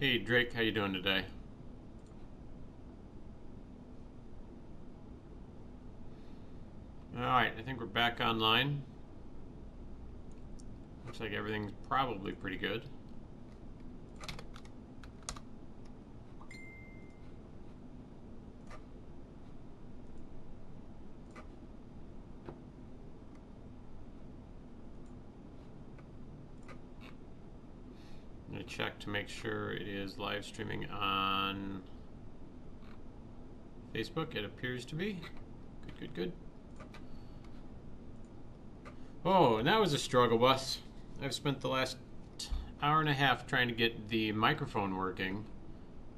Hey Drake, how you doing today? Alright, I think we're back online. Looks like everything's probably pretty good. I'm going to check to make sure it is live streaming on Facebook. It appears to be. Good. Oh, and that was a struggle bus. I've spent the last hour and a half trying to get the microphone working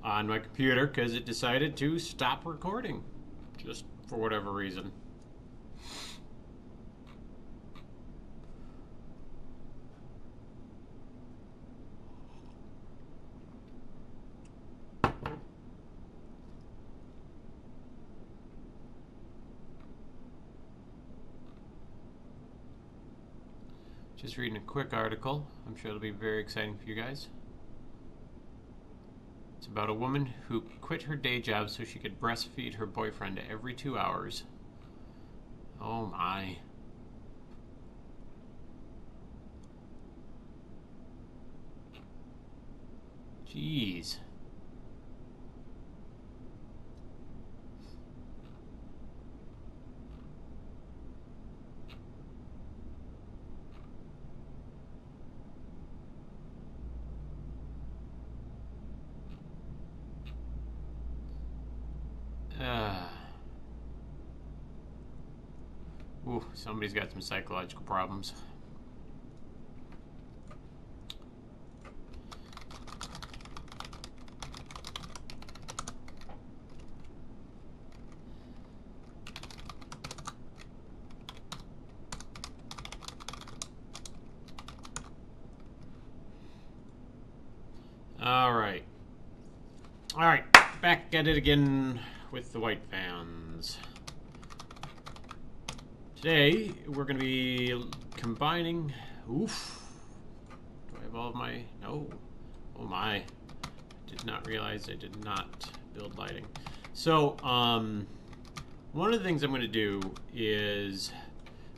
on my computer because it decided to stop recording just for whatever reason. Just reading a quick article. I'm sure it'll be very exciting for you guys. It's about a woman who quit her day job so she could breastfeed her boyfriend every 2 hours. Oh my. Jeez. Ooh, somebody's got some psychological problems. All right, back at it again with the white fans. Today, we're going to be combining... Oof. Do I have all of my... No. Oh my. I did not realize I did not build lighting. So, one of the things I'm going to do is...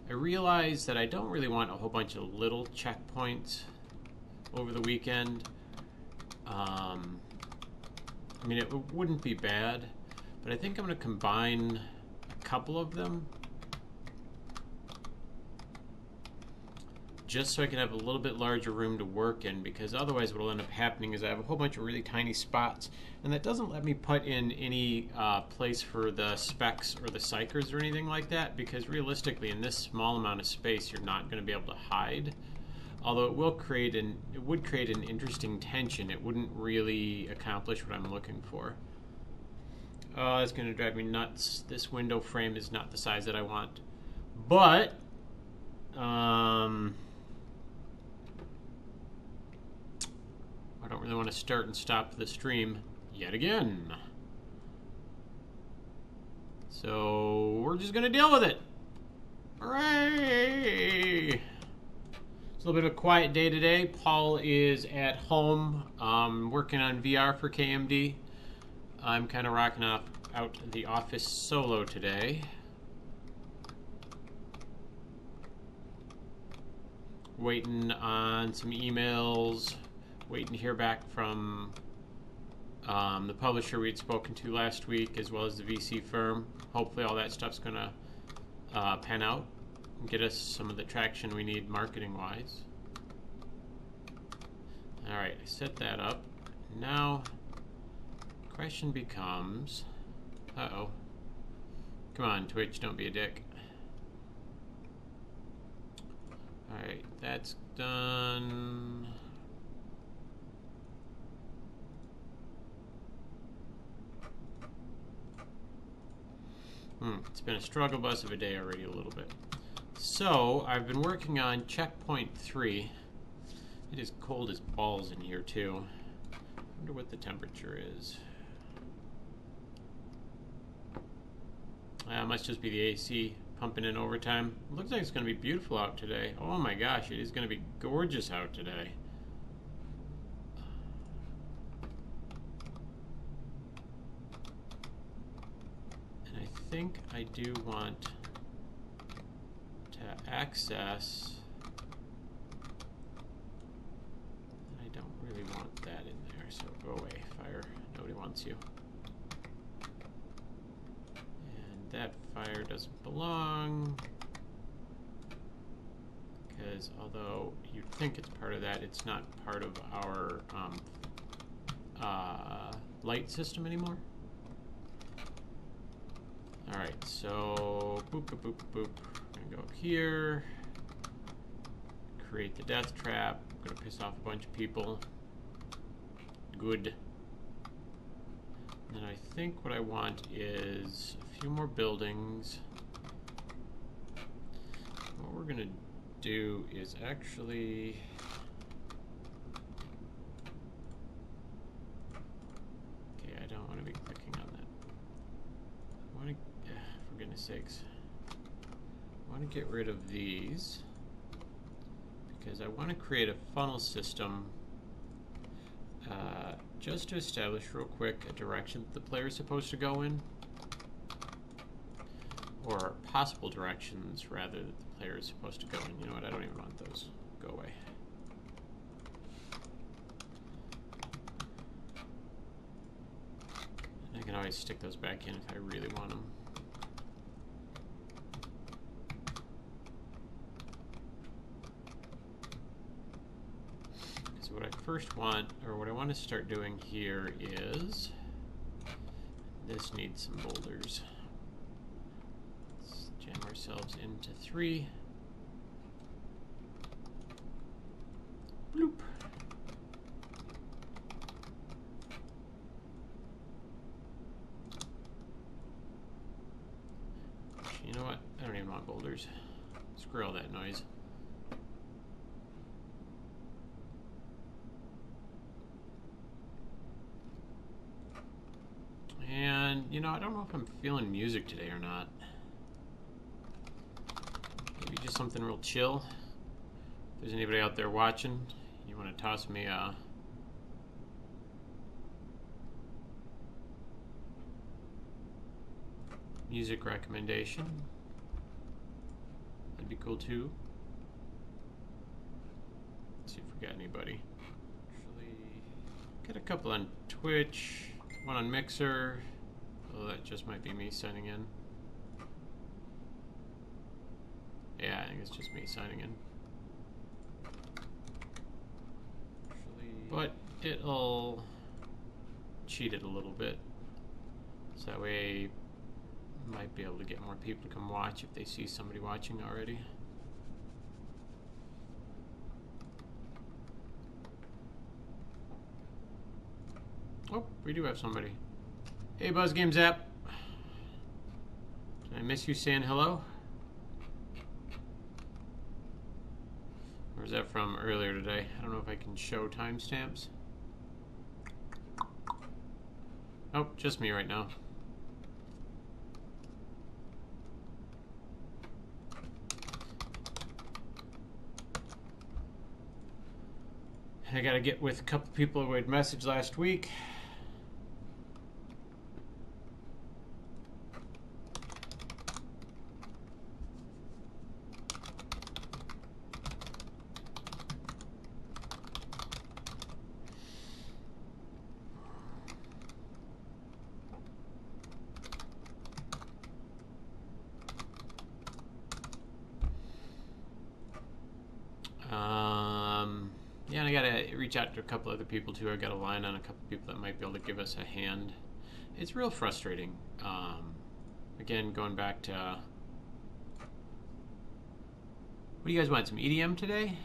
I realize that I don't really want a whole bunch of little checkpoints over the weekend. I mean, it wouldn't be bad, but I think I'm going to combine a couple of them just so I can have a little bit larger room to work in, because otherwise what will end up happening is I have a whole bunch of really tiny spots, and that doesn't let me put in any place for the specs or the psychers or anything like that, because realistically in this small amount of space you're not going to be able to hide. Although it would create an interesting tension, it wouldn't really accomplish what I'm looking for. Oh, that's going to drive me nuts. This window frame is not the size that I want. But, I don't really want to start and stop the stream yet again. So, we're just going to deal with it. Hooray! A little bit of a quiet day today. Paul is at home working on VR for KMD. I'm kind of rocking out the office solo today. Waiting on some emails, waiting to hear back from the publisher we'd spoken to last week, as well as the VC firm. Hopefully all that stuff's going to pan out and get us some of the traction we need marketing-wise. Alright, I set that up. Now, the question becomes... Uh-oh. Come on, Twitch, don't be a dick. Alright, that's done. It's been a struggle bus of a day already a little bit. So, I've been working on checkpoint 3. It is cold as balls in here, too. I wonder what the temperature is. It must just be the AC pumping in overtime. It looks like it's going to be beautiful out today. Oh my gosh, it is going to be gorgeous out today. think I do want to access. I don't really want that in there, so go away, fire. Nobody wants you. And that fire doesn't belong. Because although you'd think it's part of that, it's not part of our light system anymore. Alright, so boop, boop, boop, boop. I'm going to go up here, create the death trap. I'm going to piss off a bunch of people. Good. And I think what I want is a few more buildings. What we're going to do is actually I don't want to be clicking on that. I want to, for goodness sakes, I want to get rid of these because I want to create a funnel system just to establish real quick a direction that the player is supposed to go in, or possible directions rather that the player is supposed to go in. You know what, I don't even want those. Go away. And I can always stick those back in if I really want them. So what I first want, or what I want to start doing here is, this needs some boulders. Jam ourselves into 3. Bloop. You know what? I don't even want boulders. Screw all that noise. And, you know, I don't know if I'm feeling music today or not. Maybe just something real chill. If there's anybody out there watching, you want to toss me a music recommendation, that'd be cool too. Let's see if we got anybody. Actually, got a couple on Twitch, one on Mixer. Oh, that just might be me signing in. Yeah, I think it's just me signing in. But it'll cheat it a little bit. So that way I might be able to get more people to come watch if they see somebody watching already. Oh, we do have somebody. Hey, Buzz Games app. Did I miss you saying hello? Or is that from earlier today? I don't know if I can show timestamps. Oh, just me right now. I gotta get with a couple people who had messaged last week. Yeah, and I gotta reach out to a couple other people too. I got a line on a couple people that might be able to give us a hand. It's real frustrating. Again, going back to, what do you guys want? Some EDM today?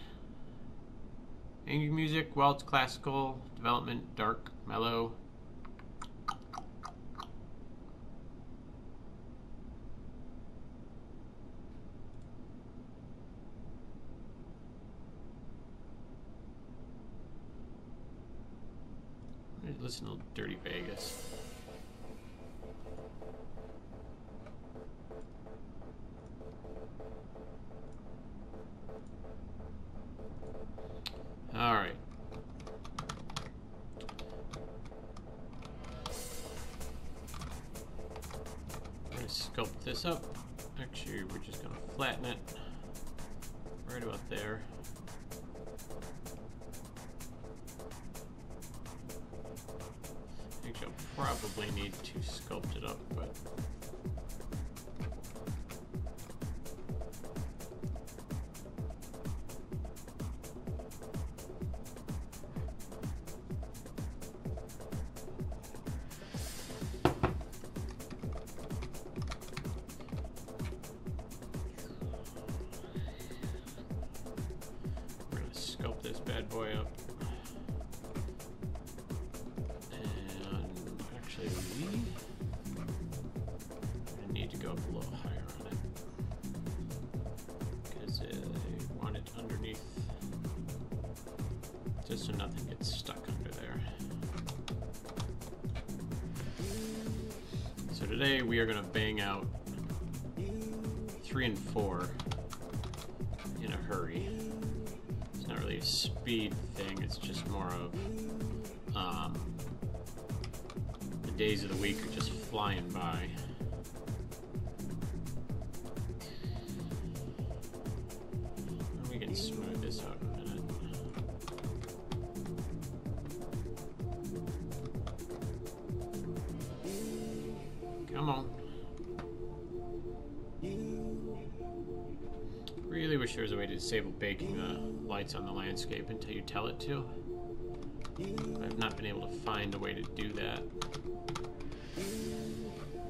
Angry music, waltz, classical, development, dark, mellow. Listen to Dirty Vegas. All right. I'm going to sculpt this up. Actually, we're just going to flatten it right about there. Actually, I'll probably need to sculpt it up, but sculpt this bad boy up. And actually, I need to go up a little higher on it because I want it underneath, just so nothing gets stuck under there. So today we are going to bang out 3 and 4 in a hurry. Not really a speed thing, it's just more of the days of the week are just flying by. And we can smooth this out in a minute. Come on. Really wish there was a way to disable baking the lights on the landscape until you tell it to. I've not been able to find a way to do that.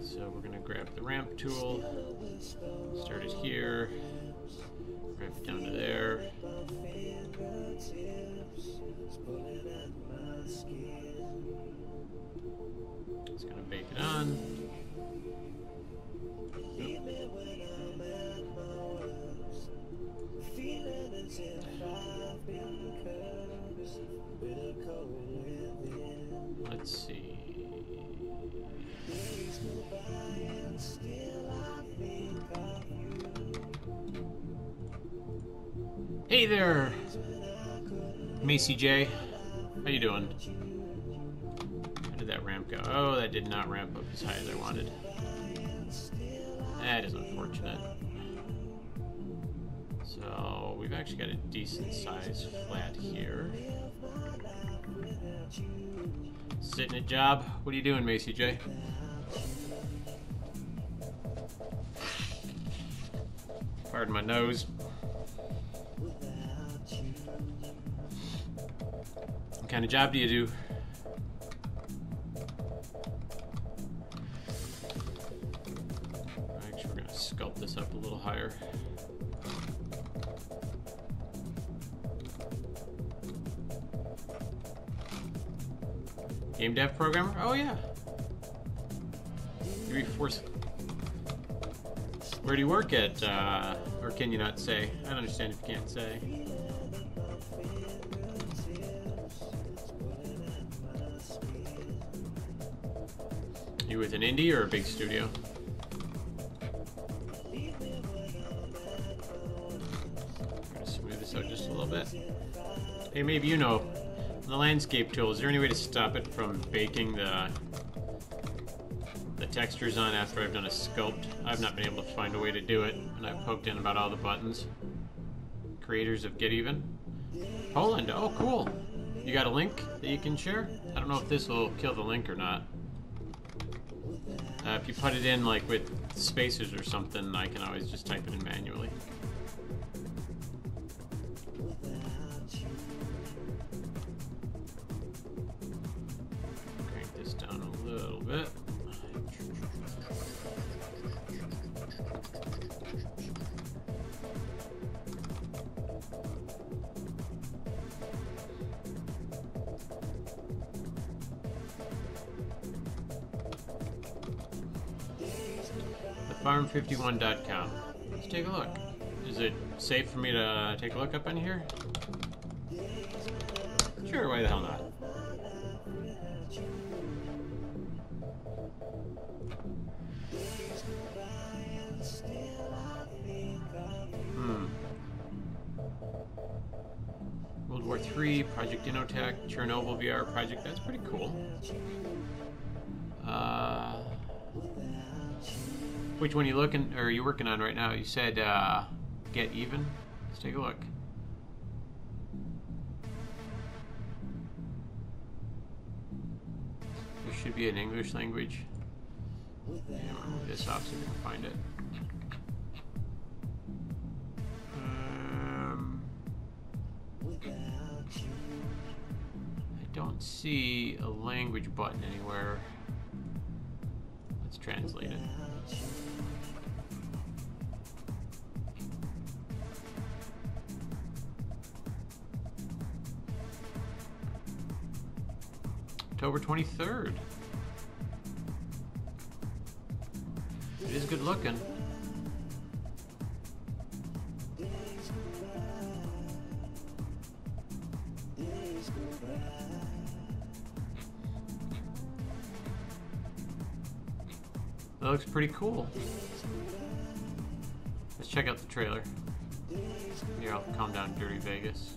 So we're going to grab the ramp tool, start it here, ramp it down to there. Just going to bake it on. Let's see. Hey there, Macy J. How you doing? How did that ramp go? Oh, that did not ramp up as high as I wanted. That is unfortunate. So we've actually got a decent sized flat here. Sitting at job. What are you doing, Macy J? Pardon my nose. What kind of job do you do? Actually, we're going to sculpt this up a little higher. Game dev programmer? Oh yeah. Where do you work at? Or can you not say? I don't understand if you can't say. You with an indie or a big studio? I'm gonna smooth this out just a little bit. Hey, maybe you know. The landscape tool, is there any way to stop it from baking the textures on after I've done a sculpt? I've not been able to find a way to do it, and I've poked in about all the buttons. Creators of Get Even. Poland, oh cool. You got a link that you can share? I don't know if this will kill the link or not. If you put it in like with spacers or something, I can always just type it in manually. Bit. Thefarm51.com. Let's take a look. Is it safe for me to take a look up in here? Sure, why the hell not? World War III, Project Innotech, Chernobyl VR project. That's pretty cool. Which one are you looking, or are you working on right now? You said Get Even. Let's take a look. There should be an English language. Yeah, I'll move this off so we can find it. I don't see a language button anywhere. Let's translate it. October 23rd. It is good looking. That looks pretty cool. Let's check out the trailer. Here, I'll calm down Dirty Vegas.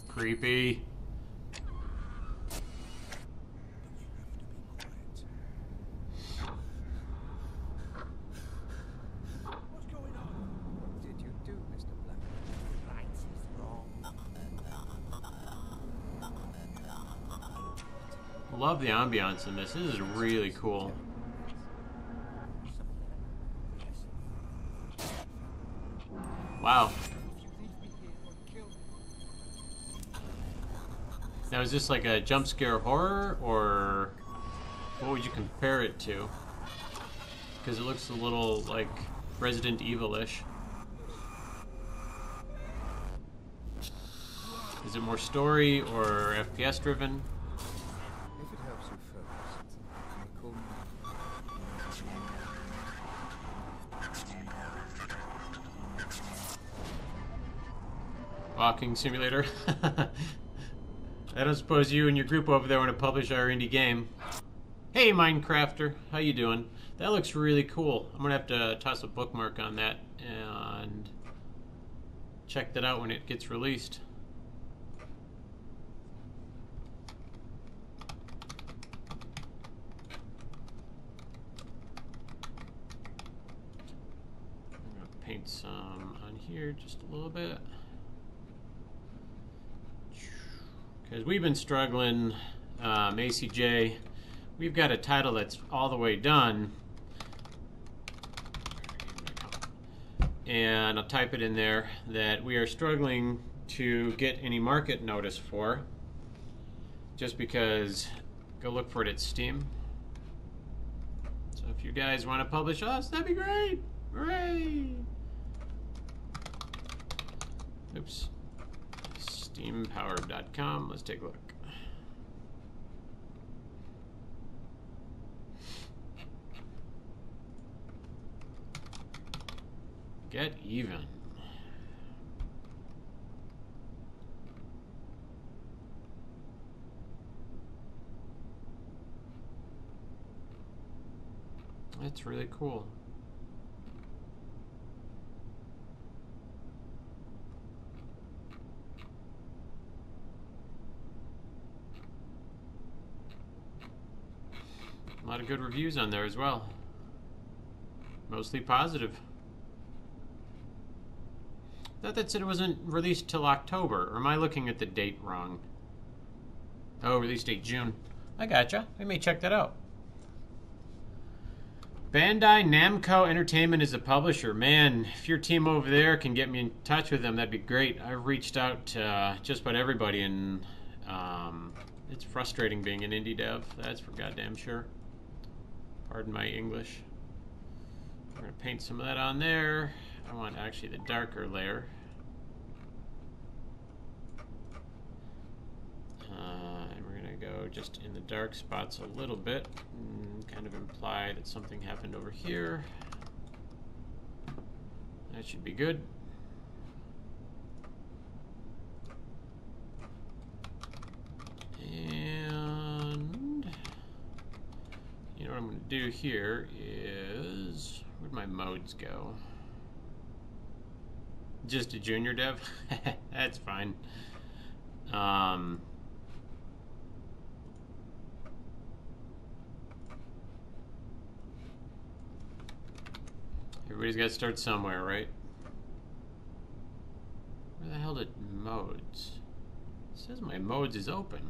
Creepy. What's going on? What did you do, Mr. Black? Right is wrong. Love the ambiance in this. This is really cool. Wow. Now, is this like a jump scare horror, or what would you compare it to? Because it looks a little like Resident Evil-ish. Is it more story or FPS driven? If it helps you focus, call me. Walking simulator. I don't suppose you and your group over there want to publish our indie game. Hey, Minecrafter, how you doing? That looks really cool. I'm gonna have to toss a bookmark on that and check that out when it gets released. I'm gonna paint some on here just a little bit. Because we've been struggling, ACJ, we've got a title that's all the way done, and I'll type it in there, that we are struggling to get any market notice for, just because, go look for it at Steam. So if you guys want to publish us, that'd be great! Hooray! Oops. Steampowered.com. Let's take a look. Get Even. That's really cool. A lot of good reviews on there as well. Mostly positive. I thought that said it wasn't released till October. Or am I looking at the date wrong? Oh, release date June. I gotcha. We may check that out. Bandai Namco Entertainment is a publisher. Man, if your team over there can get me in touch with them, that'd be great. I've reached out to just about everybody, and it's frustrating being an indie dev. That's for goddamn sure. Pardon my English. We're going to paint some of that on there. I want actually the darker layer. And we're going to go just in the dark spots a little bit and kind of imply that something happened over here. That should be good. And you know what I'm do here is, where'd my modes go? Just a junior dev? That's fine. Everybody's got to start somewhere, right? Where the hell did modes? It says my modes is open.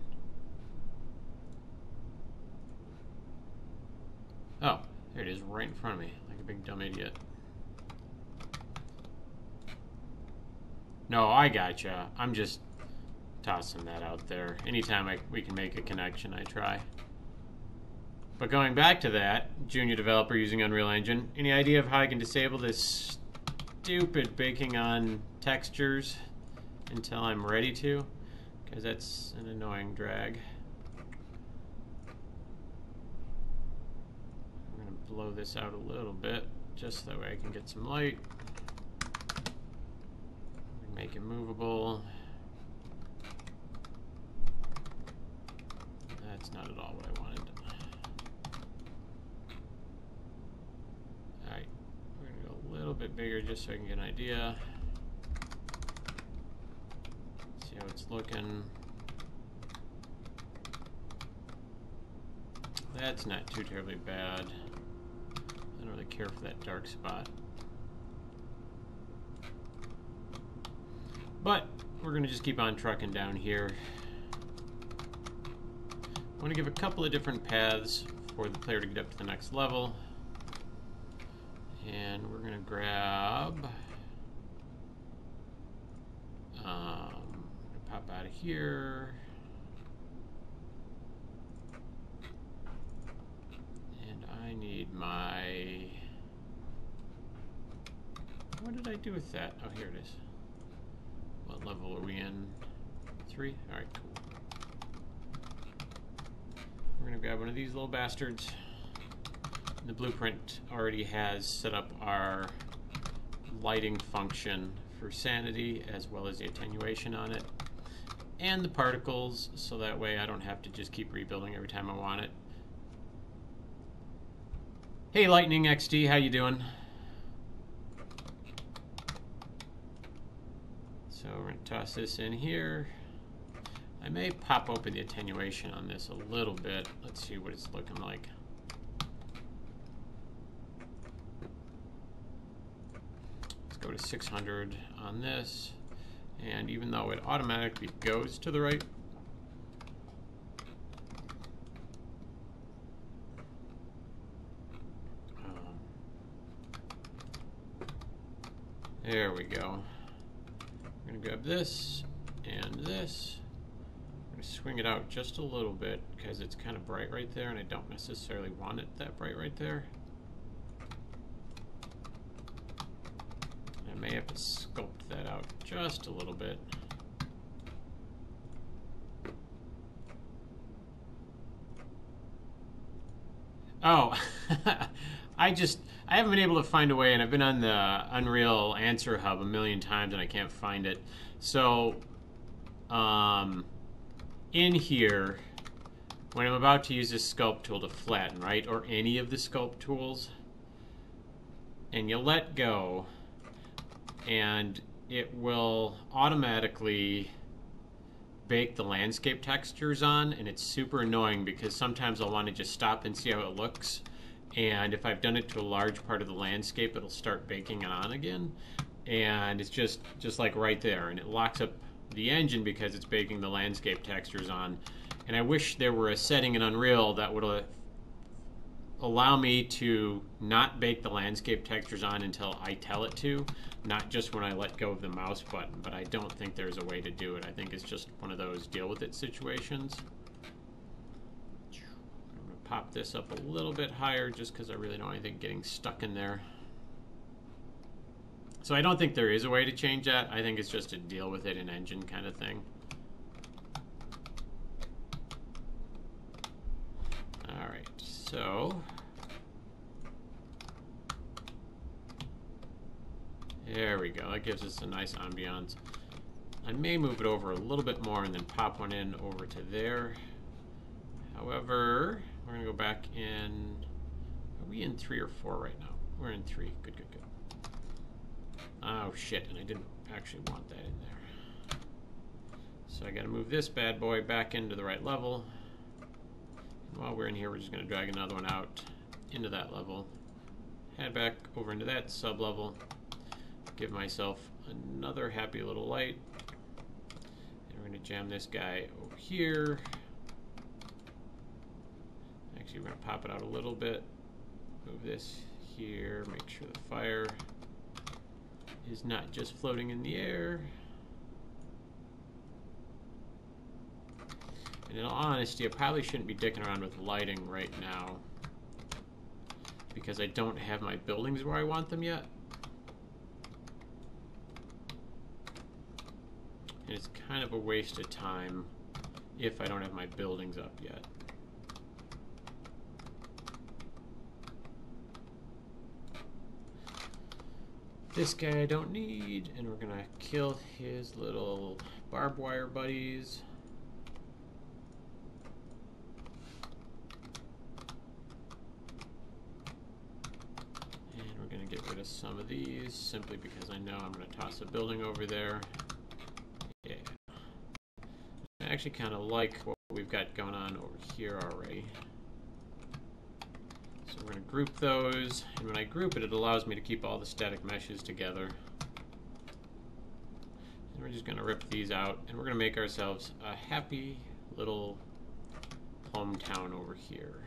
Oh, there it is right in front of me, like a big dumb idiot. No, I gotcha. I'm just tossing that out there. Anytime we can make a connection, I try. But going back to that, junior developer using Unreal Engine, any idea of how I can disable this stupid baking on textures until I'm ready to? Because that's an annoying drag. I'm going to blow this out a little bit, just so that way I can get some light. Make it movable. That's not at all what I wanted. Alright, we're going to go a little bit bigger just so I can get an idea. See how it's looking. That's not too terribly bad. I don't really care for that dark spot. But we're going to just keep on trucking down here. I want to give a couple of different paths for the player to get up to the next level. And we're going to grab... pop out of here. And I need my... What did I do with that? Oh, here it is. What level are we in? 3? Alright, cool. We're going to grab one of these little bastards. The blueprint already has set up our lighting function for sanity as well as the attenuation on it. And the particles, so that way I don't have to just keep rebuilding every time I want it. Hey Lightning XD, how you doing? So we're going to toss this in here. I may pop open the attenuation on this a little bit. Let's see what it's looking like. Let's go to 600 on this. And even though it automatically goes to the right, there we go. I'm going to grab this and this. I'm going to swing it out just a little bit because it's kind of bright right there and I don't necessarily want it that bright right there. I may have to sculpt that out just a little bit. Oh, I haven't been able to find a way, and I've been on the Unreal Answer Hub a million times and I can't find it. So, in here, when I'm about to use this sculpt tool to flatten, right, or any of the sculpt tools, and you let go, and it will automatically bake the landscape textures on, and it's super annoying because sometimes I'll want to just stop and see how it looks, and if I've done it to a large part of the landscape, it'll start baking it on again, and it's just like right there, and it locks up the engine because it's baking the landscape textures on. And I wish there were a setting in Unreal that would allow me to not bake the landscape textures on until I tell it to, not just when I let go of the mouse button, but I don't think there's a way to do it. I think it's just one of those deal with it situations. I'm going to pop this up a little bit higher just because I really don't want anything getting stuck in there. So I don't think there is a way to change that. I think it's just a deal with it in engine kind of thing. Alright, so there we go. That gives us a nice ambiance. I may move it over a little bit more and then pop one in over to there. However, we're going to go back in Are we in 3 or 4 right now? We're in 3. Good, good, good. Oh shit, and I didn't actually want that in there. So I gotta move this bad boy back into the right level. And while we're in here, we're just gonna drag another one out into that level. Head back over into that sub-level. Give myself another happy little light. And we're gonna jam this guy over here. Actually, we're gonna pop it out a little bit. Move this here, make sure the fire is not just floating in the air. And in all honesty, I probably shouldn't be dicking around with lighting right now because I don't have my buildings where I want them yet. And it's kind of a waste of time if I don't have my buildings up yet. This guy I don't need, and we're gonna kill his little barbed wire buddies. And we're gonna get rid of some of these simply because I know I'm gonna toss a building over there. Yeah. I actually kind of like what we've got going on over here already. So we're going to group those, and when I group it, it allows me to keep all the static meshes together. And we're just going to rip these out, and we're going to make ourselves a happy little hometown over here.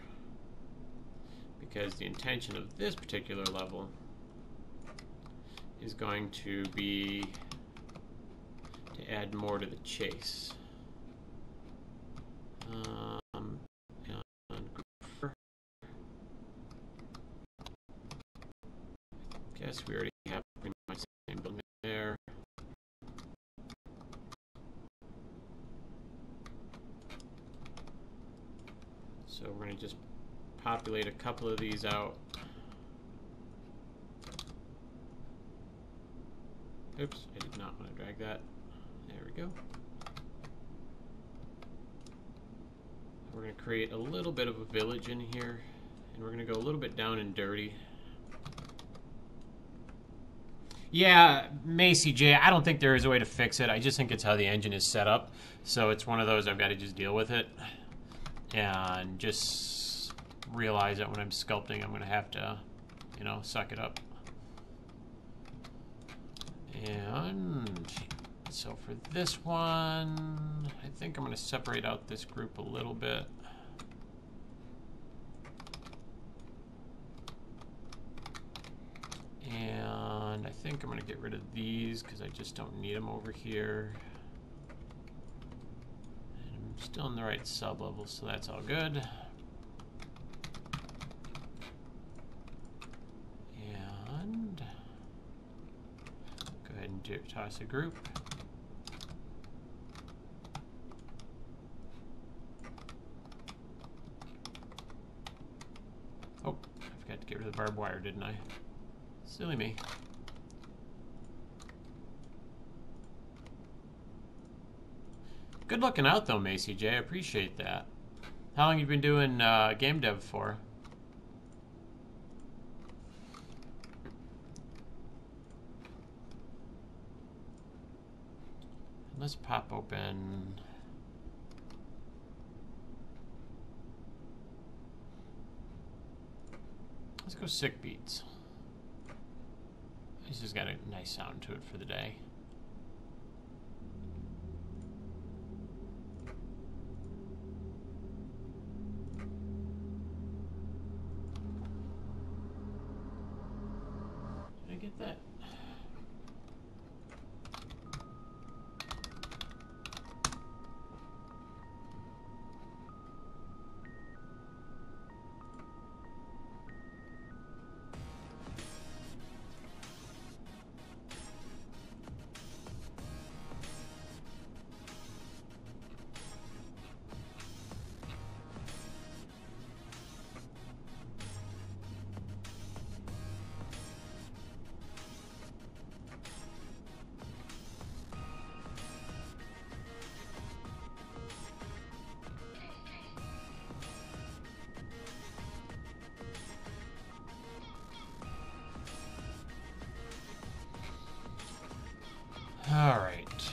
Because the intention of this particular level is going to be to add more to the chase. Guess we already have pretty much the same building there. So we're going to just populate a couple of these out. Oops, I did not want to drag that. There we go. We're going to create a little bit of a village in here, and we're going to go a little bit down and dirty. Yeah, Macy J, I don't think there is a way to fix it. I just think it's how the engine is set up. So it's one of those I've got to just deal with it. And just realize that when I'm sculpting, I'm going to have to, you know, suck it up. And so for this one, I think I'm going to separate out this group a little bit. And I think I'm going to get rid of these because I just don't need them over here. And I'm still in the right sub-level, so that's all good. And go ahead and toss a group. Oh, I forgot to get rid of the barbed wire, didn't I? Silly me. Good looking out though, Macy J. I appreciate that. How long have you been doing game dev for? Let's pop open. Let's go Sick Beats. This has got a nice sound to it for the day. Did I get that? Alright.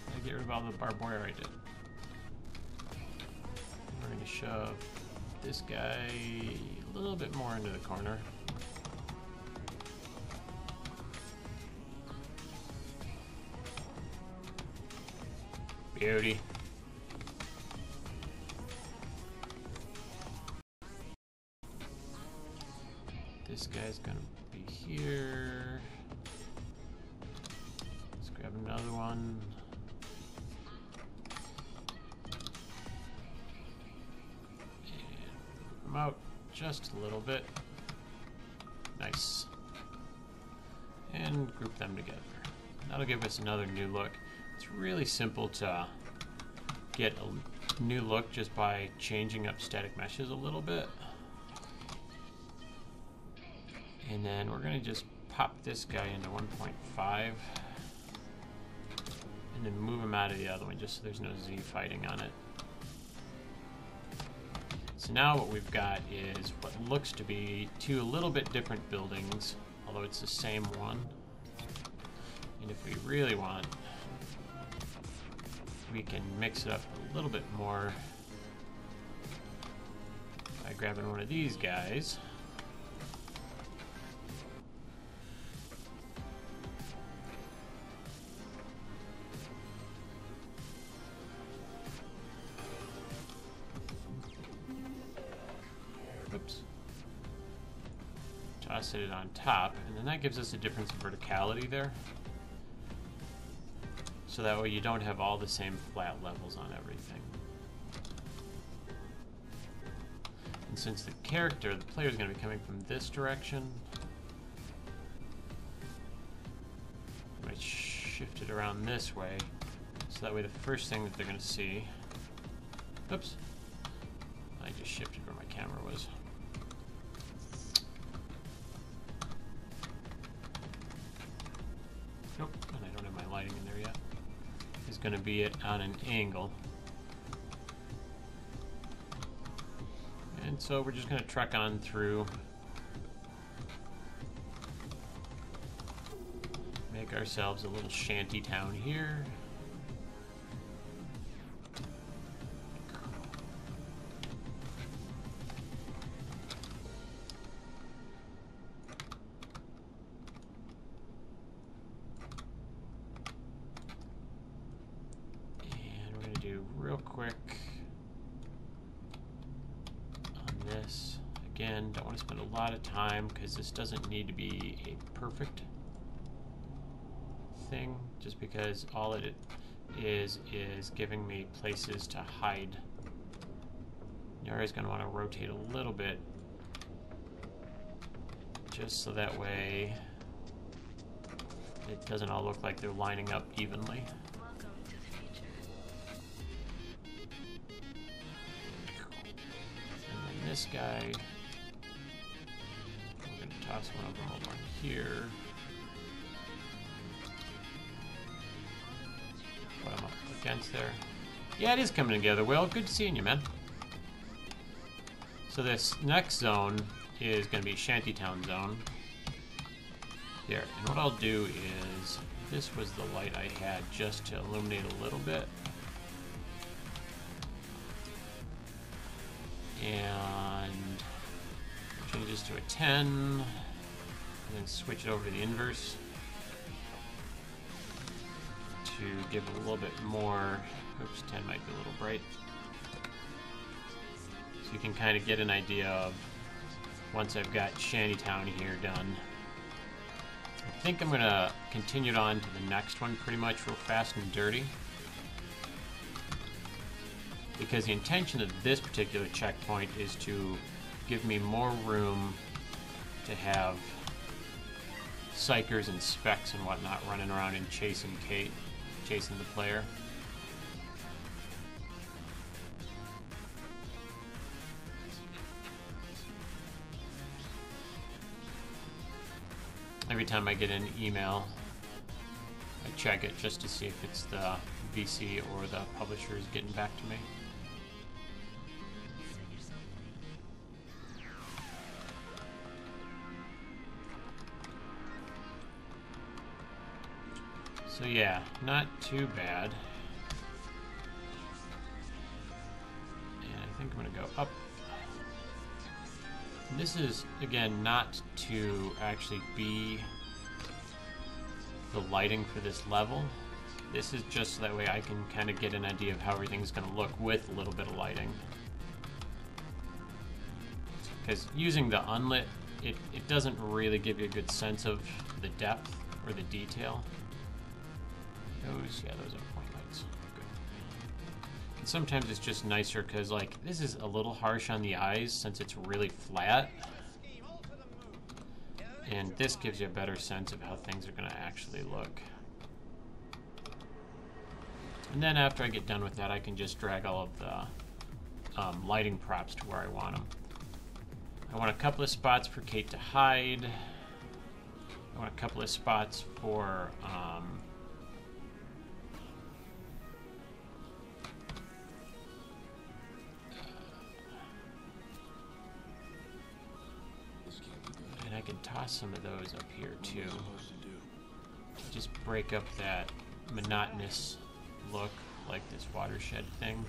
I get rid of all the barbed wire I did. We're going to shove this guy a little bit more into the corner. Beauty. This guy's gonna be here. Let's grab another one. And move him out just a little bit. Nice. And group them together. That'll give us another new look. It's really simple to get a new look just by changing up static meshes a little bit. And then we're going to just pop this guy into 1.5 and then move him out of the other one just so there's no Z fighting on it. So now what we've got is what looks to be two a little bit different buildings, although it's the same one. And if we really want, we can mix it up a little bit more by grabbing one of these guys. Oops. Toss it on top, and then that gives us a difference in verticality there. So that way you don't have all the same flat levels on everything. And since the character, the player, is going to be coming from this direction, I might shift it around this way, so that way the first thing that they're going to see... Oops. I just shifted where my camera was. Nope, and I don't have my lighting in there yet. Is going to be it on an angle. And so we're just going to trek on through. Make ourselves a little shanty town here. Real quick on this. Again, don't want to spend a lot of time because this doesn't need to be a perfect thing, just because all it is giving me places to hide. You're always going to want to rotate a little bit just so that way it doesn't all look like they're lining up evenly. This guy, we're going to toss one of them over here. Put them up against there. Yeah, it is coming together, Will. Good seeing you, man. So this next zone is going to be Shantytown zone. There. And what I'll do is, this was the light I had just to illuminate a little bit. And change this to a 10, and then switch it over to the inverse to give it a little bit more. Oops, 10 might be a little bright. So you can kind of get an idea of once I've got Shantytown here done. I think I'm going to continue it on to the next one pretty much real fast and dirty, because the intention of this particular checkpoint is to give me more room to have psychers and specs and whatnot running around and chasing Kaet, chasing the player. Every time I get an email, I check it just to see if it's the VC or the publisher is getting back to me. So yeah, not too bad. And I think I'm gonna go up. And this is, again, not to actually be the lighting for this level. This is just so that way I can kind of get an idea of how everything's going to look with a little bit of lighting. Because using the unlit, it doesn't really give you a good sense of the depth or the detail. Those are point lights. Good. And sometimes it's just nicer because, like, this is a little harsh on the eyes since it's really flat. And this gives you a better sense of how things are going to actually look. And then after I get done with that, I can just drag all of the lighting props to where I want them. I want a couple of spots for Kaet to hide. I want a couple of spots for and I can toss some of those up here too. Just break up that monotonous look, like this watershed thing.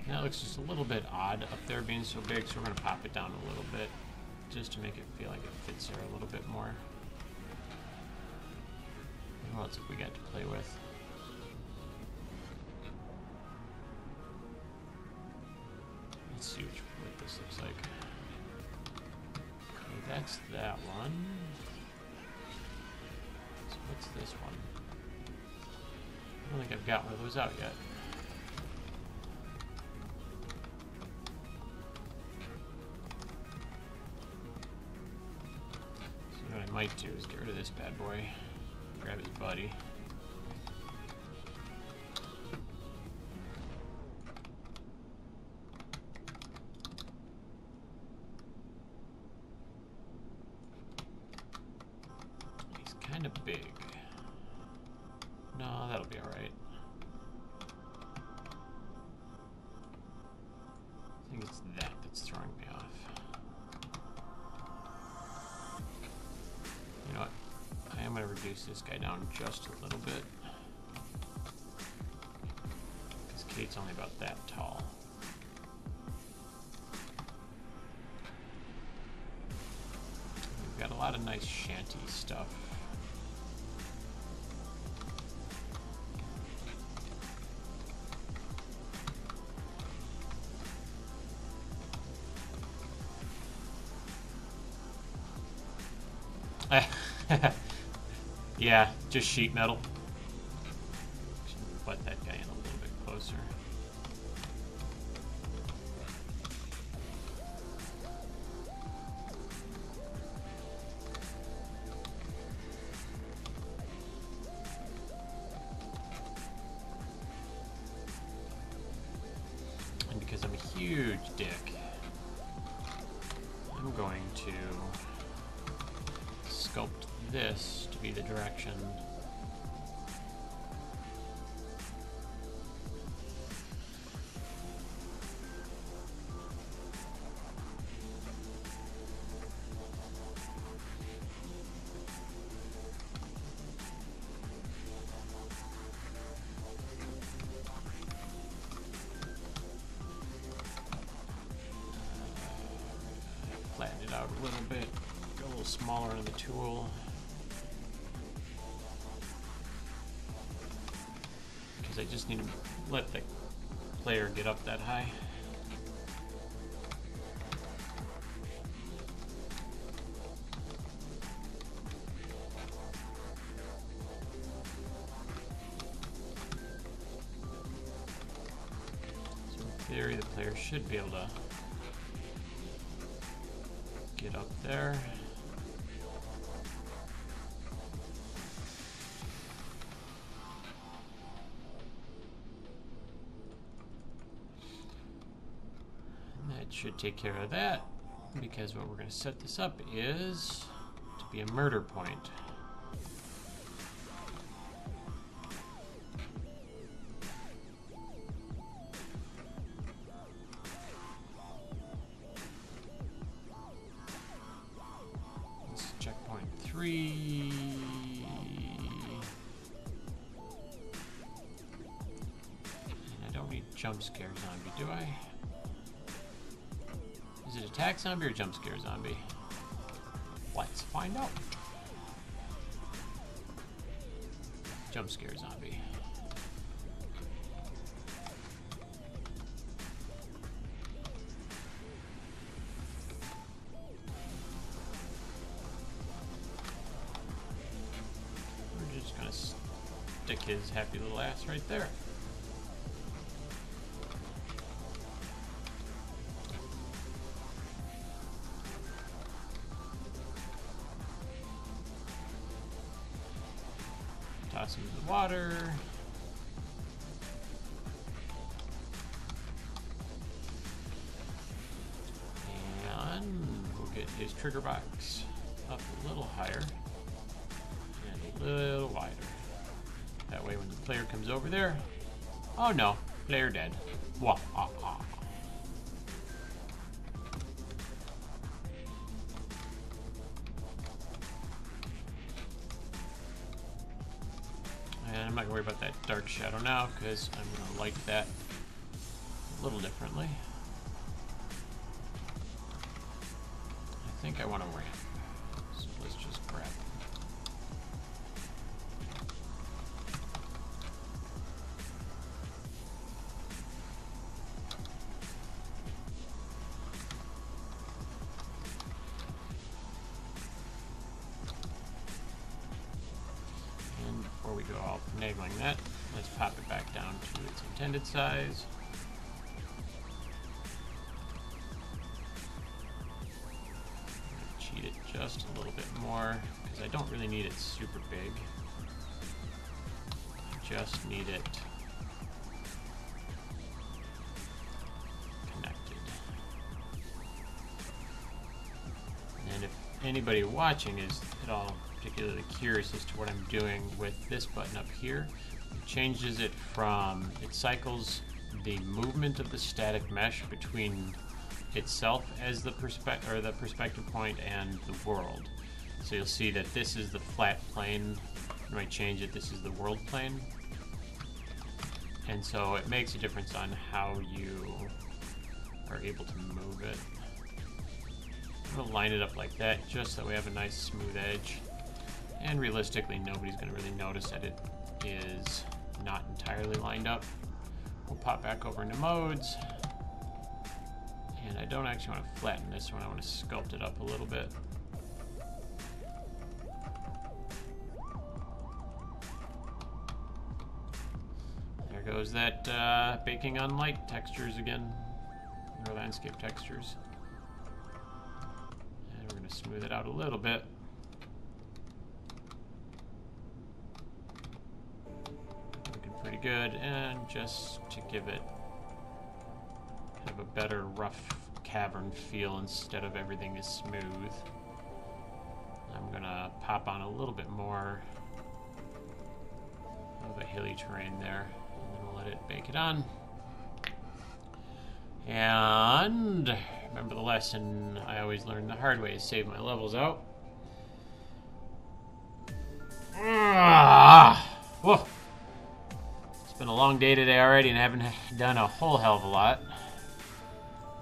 That looks just a little bit odd up there being so big, so we're going to pop it down a little bit just to make it feel like it fits there a little bit more. What else have we got to play with? Let's see what this looks like. Okay, that's that one. So what's this one? I don't think I've got one of those out yet. So what I might do is get rid of this bad boy, grab his buddy. Kind of big. No, that'll be alright. I think it's that that's throwing me off. You know what? I am going to reduce this guy down just a little bit. Because Kate's only about that tall. We've got a lot of nice shanty stuff. Yeah, just sheet metal. Should butt that guy in a little bit closer. And because I'm a huge dick, I'm going to sculpt this to be the direction. Flatten it out a little bit, go a little smaller on the tool. I just need to let the player get up that high. So in theory, the player should be able to get up there. Should take care of that, because what we're going to set this up is to be a murder point. jump scare zombie, do I? Is it attack zombie or jump scare zombie? Let's find out. Jump scare zombie. We're just gonna stick his happy little ass right there. Toss him in the water. And we'll get his trigger box up a little higher and a little wider. That way when the player comes over there, oh no, player dead. Wah, ah, ah. And I'm not gonna worry about that dark shadow now because I'm gonna light that a little differently. I think I want to ramp, so let's just grab it. And before we go all finagling that, let's pop it back down to its intended size. Cheat it just a little bit more because I don't really need it super big. I just need it connected. And if anybody watching is at all particularly curious as to what I'm doing with this button up here, it changes it from, it cycles the movement of the static mesh between itself as the perspective point and the world. So you'll see that this is the flat plane. When I change it, this is the world plane. And so it makes a difference on how you are able to move it. I'm going to line it up like that just so we have a nice smooth edge. And realistically, nobody's going to really notice that it is not entirely lined up. We'll pop back over into modes. And I don't actually want to flatten this one, I want to sculpt it up a little bit. There goes that baking on light textures again, or landscape textures. And we're going to smooth it out a little bit. Looking pretty good, and just to give it have a better rough cavern feel instead of everything is smooth, I'm gonna pop on a little bit more of a hilly terrain there, and then we'll let it bake it on. And remember the lesson I always learn the hard way is save my levels out. Whoa. It's been a long day today already and I haven't done a whole hell of a lot.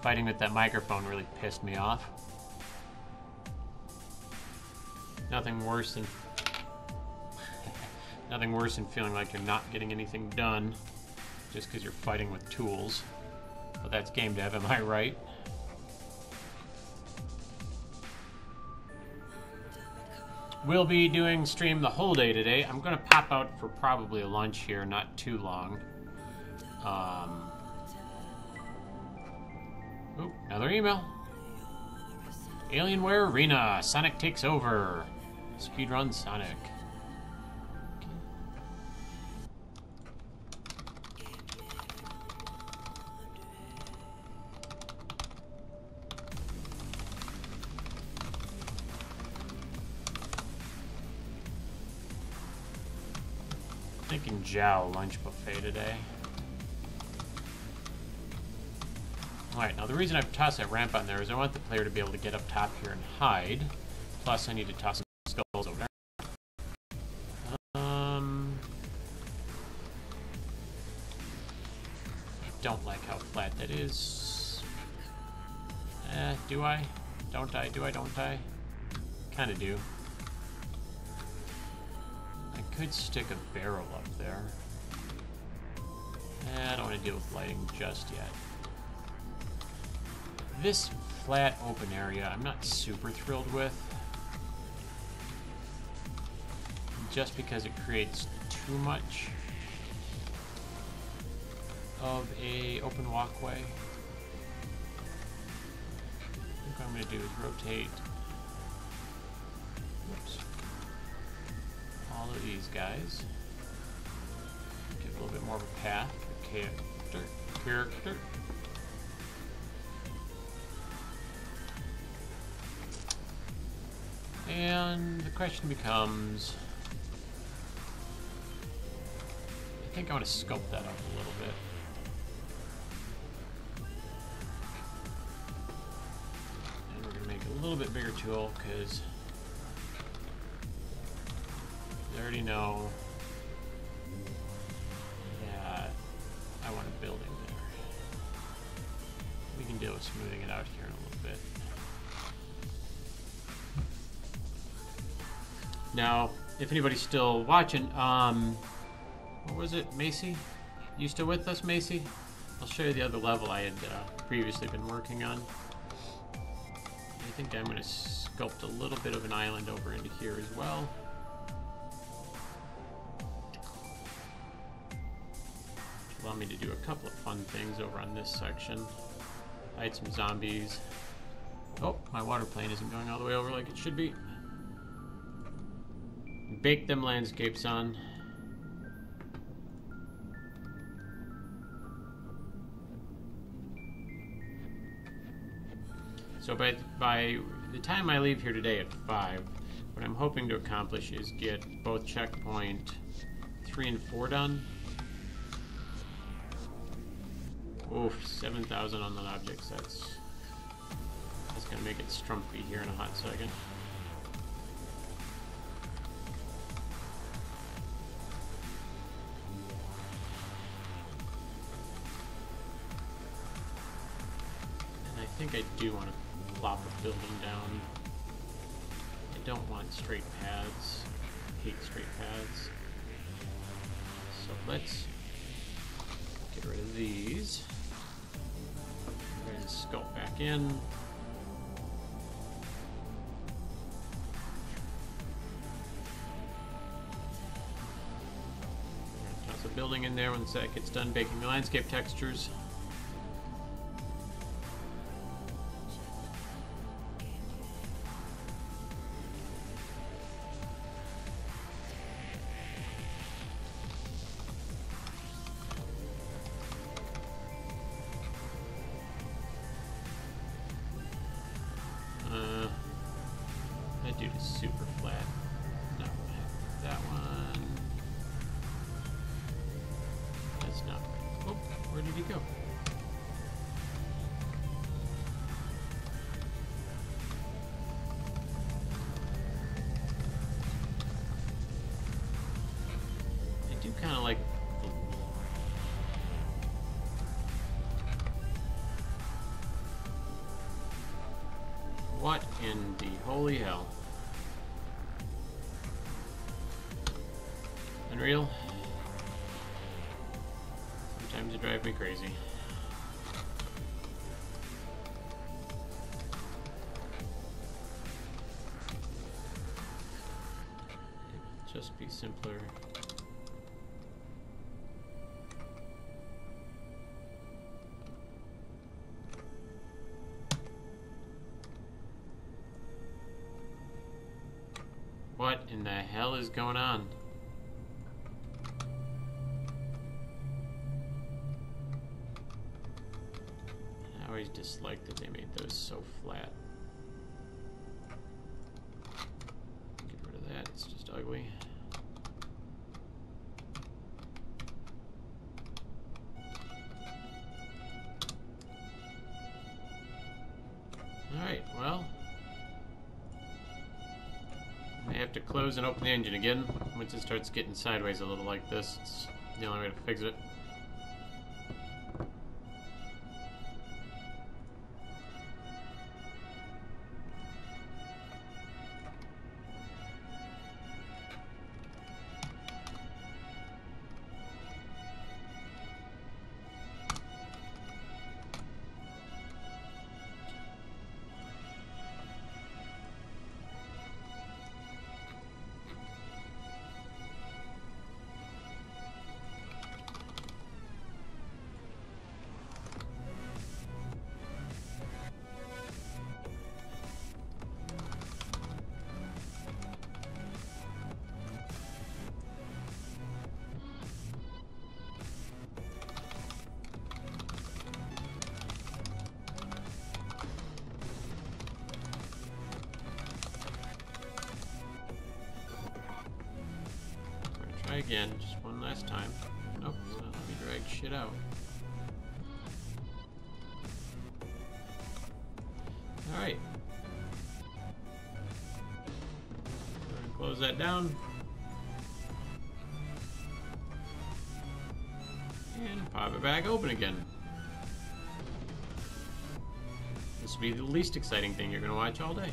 Fighting with that microphone really pissed me off. Nothing worse than feeling like you're not getting anything done just because you're fighting with tools. But that's game dev, am I right? We'll be doing stream the whole day today. I'm gonna pop out for probably a lunch here, not too long. Oh, another email. Alienware Arena. Sonic takes over. Speedrun Sonic. Thinking Jow lunch buffet today. Alright, now the reason I've tossed that ramp on there is I want the player to be able to get up top here and hide. Plus I need to toss some skulls over there. don't like how flat that is. Do I? Don't I? Do I? Don't I? Kinda do. I could stick a barrel up there. I don't want to deal with lighting just yet. This flat open area I'm not super thrilled with. Just because it creates too much of a open walkway. I think what I'm going to do is rotate all of these guys. Give a little bit more of a path for character. And the question becomes, I think I want to sculpt that up a little bit. And we're going to make a little bit bigger tool because I already know that I want a building there. We can deal with smoothing it out here in a little bit. Now, if anybody's still watching, what was it, Macy? You still with us, Macy? I'll show you the other level I had previously been working on. I think I'm going to sculpt a little bit of an island over into here as well. Allow me to do a couple of fun things over on this section. Hide some zombies. Oh, my water plane isn't going all the way over like it should be. Bake them landscapes on. So by the time I leave here today at 5, what I'm hoping to accomplish is get both checkpoint 3 and 4 done. Oof, 7,000 on the objects. That's gonna make it strumpy here in a hot second. And I think I do want to plop a building down. I don't want straight paths. I hate straight paths. So let's get rid of these. Go ahead and sculpt back in. Toss a building in there once that gets done baking the landscape textures. That dude is super flat. Not gonna have that one. That's not right. Oh, where did he go? I do kind of like what in the holy hell? Unreal? Sometimes you drive me crazy. It'd just be simpler. What in the hell is going on? I always disliked that they made those so flat. Get rid of that, it's just ugly. Alright, well. I have to close and open the engine again once it starts getting sideways a little like this. It's the only way to fix it. again, just one last time. Nope, it's not letting me drag shit out. Alright. Close that down. And pop it back open again. This will be the least exciting thing you're going to watch all day.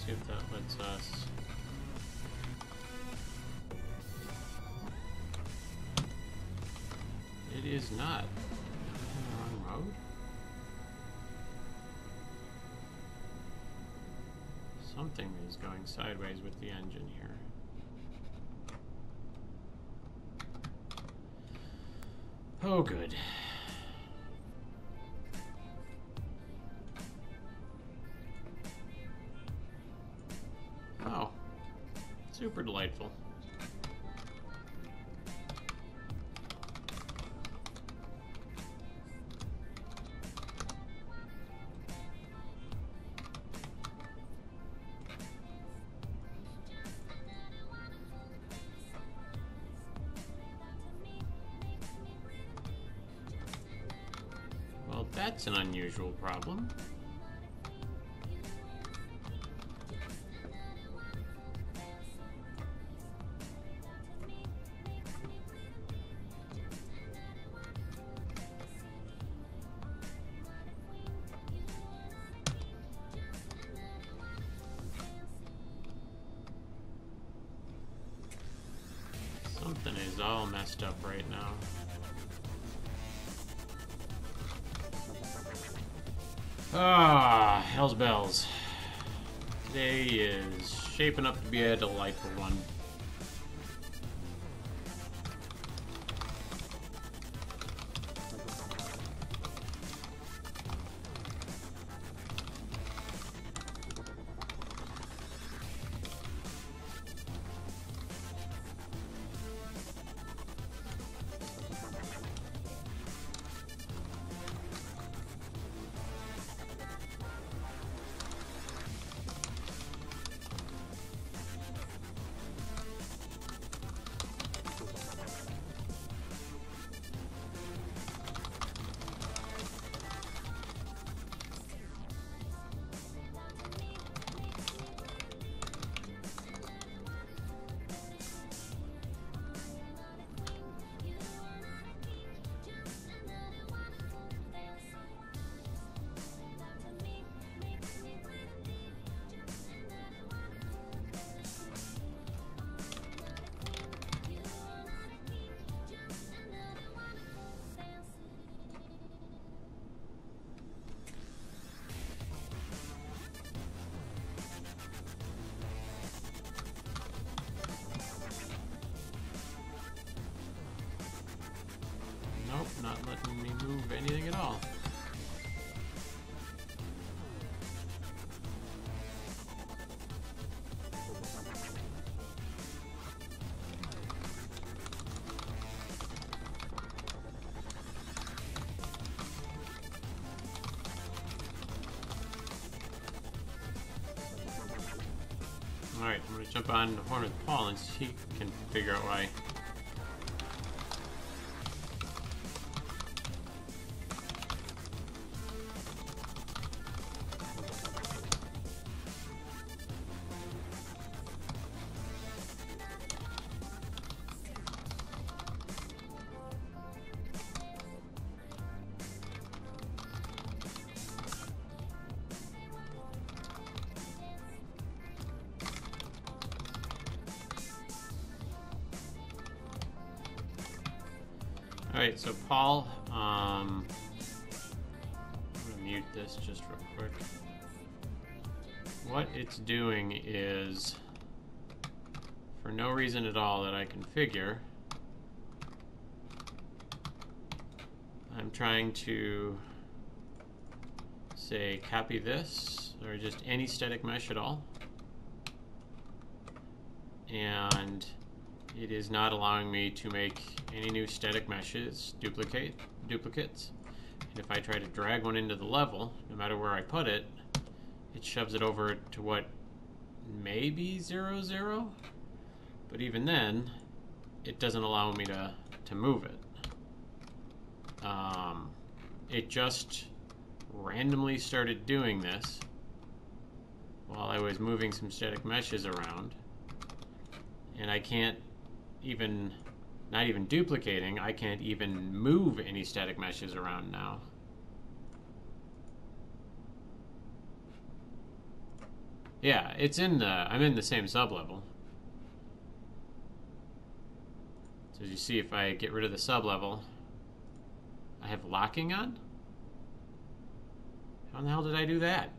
See if that lets us. It is not. In the wrong road? Something is going sideways with the engine here. Oh, good. Oh, super delightful. Well, that's an unusual problem. Something is all messed up right now. Ah, hell's bells. Today is shaping up to be a delightful one. letting me move anything at all. Alright, I'm going to jump on the horn with Paul and see if he can figure out why. Alright, so Paul, I'm gonna mute this just real quick. What it's doing is, for no reason at all that I can figure, I'm trying to say copy this, or just any static mesh at all, and it is not allowing me to make any new static meshes duplicates. And if I try to drag one into the level, no matter where I put it, it shoves it over to what may be 0, 0. But even then, it doesn't allow me to move it. It just randomly started doing this while I was moving some static meshes around. And I can't even, not even duplicating, I can't even move any static meshes around now. Yeah, it's in the, I'm in the same sublevel. So as you see, if I get rid of the sublevel, I have locking on? How in the hell did I do that?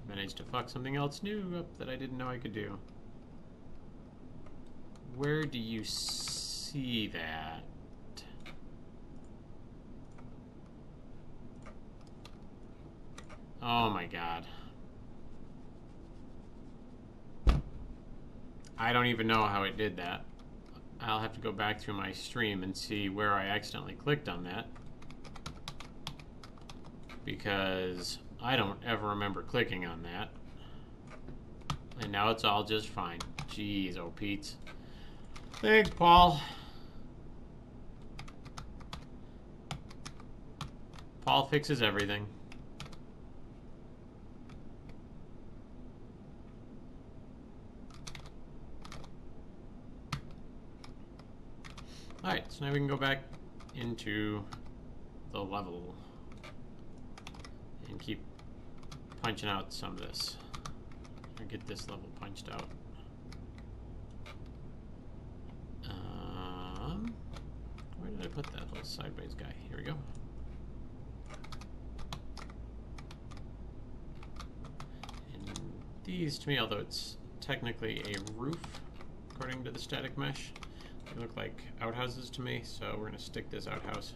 Managed to fuck something else new up that I didn't know I could do. Where do you see that? Oh my god. I don't even know how it did that. I'll have to go back through my stream and see where I accidentally clicked on that, because I don't ever remember clicking on that. And now it's all just fine. Jeez, oh Pete. Thanks, Paul. Paul fixes everything. Alright, so now we can go back into the level and keep punching out some of this. Or get this level punched out. Where did I put that little sideways guy? Here we go. And these, to me, although it's technically a roof, according to the static mesh, they look like outhouses to me, so we're going to stick this outhouse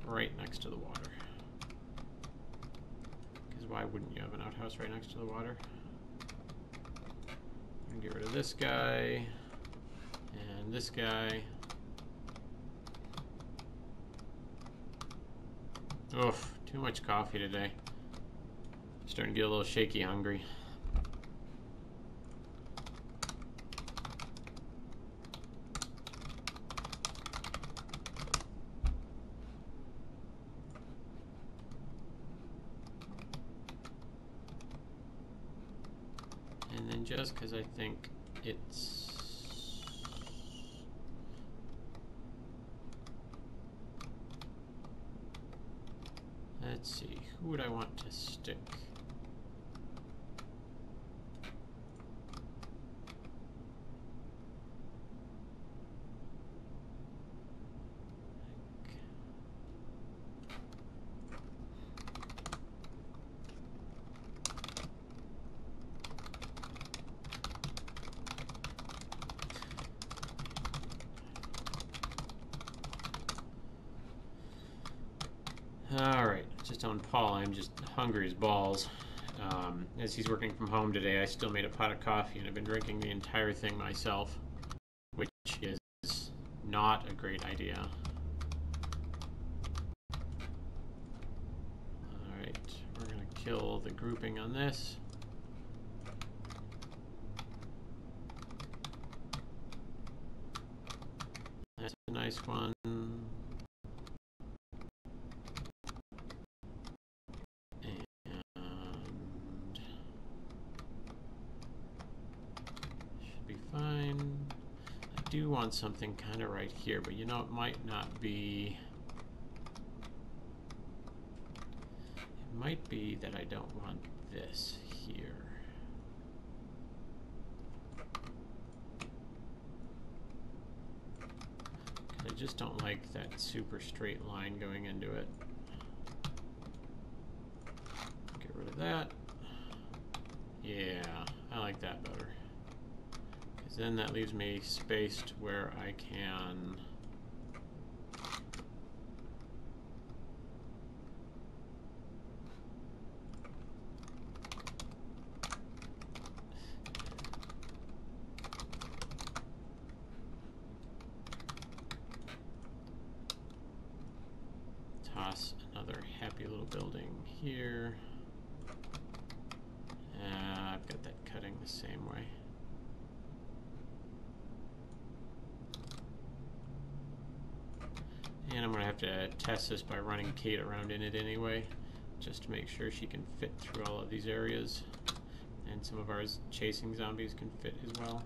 right next to the water. Because why wouldn't you have an outhouse right next to the water? I'm going to get rid of this guy and this guy. Oof, too much coffee today. Starting to get a little shaky hungry. And then just because I think it's... Let's see, who would I want to stick? Alright, just on Paul, I'm just hungry as balls. As he's working from home today, I still made a pot of coffee and I've been drinking the entire thing myself, which is not a great idea. Alright, we're going to kill the grouping on this. That's a nice one. Fine. I do want something kind of right here, but you know, it might not be. It might be that I don't want this here. I just don't like that super straight line going into it. Get rid of that. Yeah, I like that better. Then that leaves me spaced where I can toss another happy little building here. I've got that cutting the same way. And I'm going to have to test this by running Kaet around in it anyway, just to make sure she can fit through all of these areas. And some of our chasing zombies can fit as well.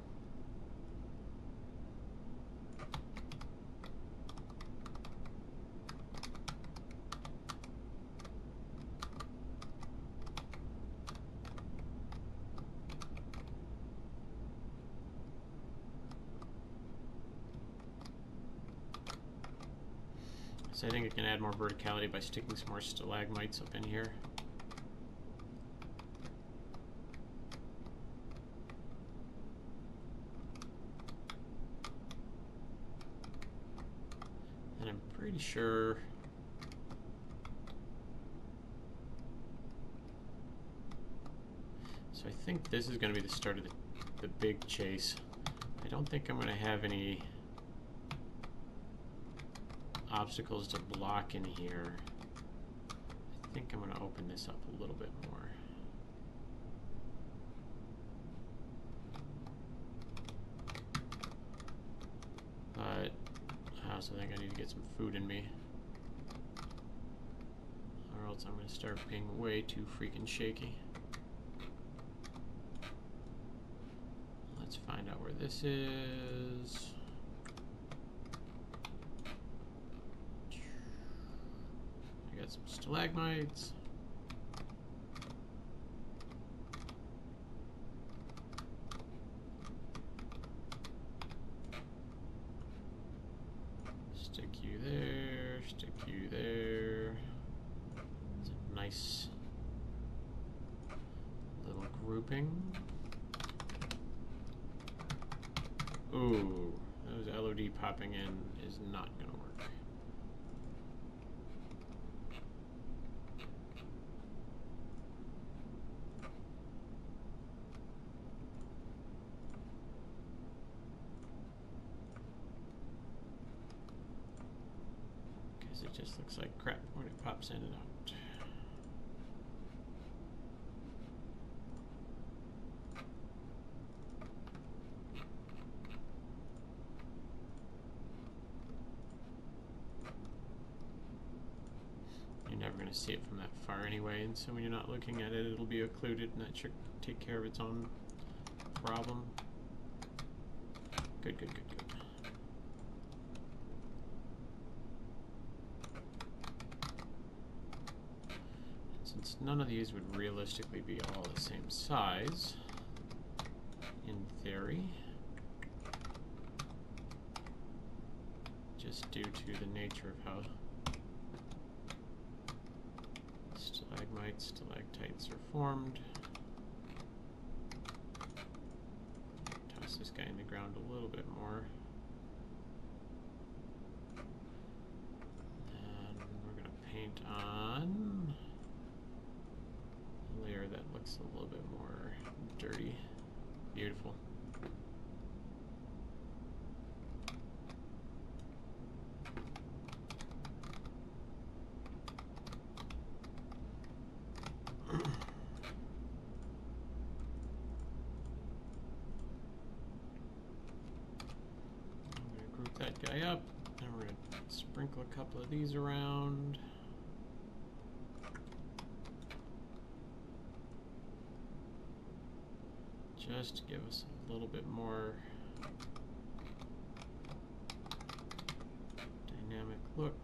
So I think I can add more verticality by sticking some more stalagmites up in here. And I'm pretty sure so I think this is going to be the start of the big chase. I don't think I'm going to have any obstacles to block in here. I think I'm going to open this up a little bit more. But I also think I need to get some food in me, or else I'm going to start being way too freaking shaky. Let's find out where this is. Some stalagmites. Stick you there, stick you there. It's a nice little grouping. Ooh, those LOD popping in is not going to work. It just looks like crap when it pops in and out. You're never going to see it from that far anyway, and so when you're not looking at it, it'll be occluded, and that should take care of its own problem. Good, good, good, good. Since none of these would realistically be all the same size, in theory, just due to the nature of how stalagmites, stalactites are formed. Toss this guy in the ground a little bit more. And we're going to paint on that guy up. And we're going to sprinkle a couple of these around. Just to give us a little bit more dynamic look.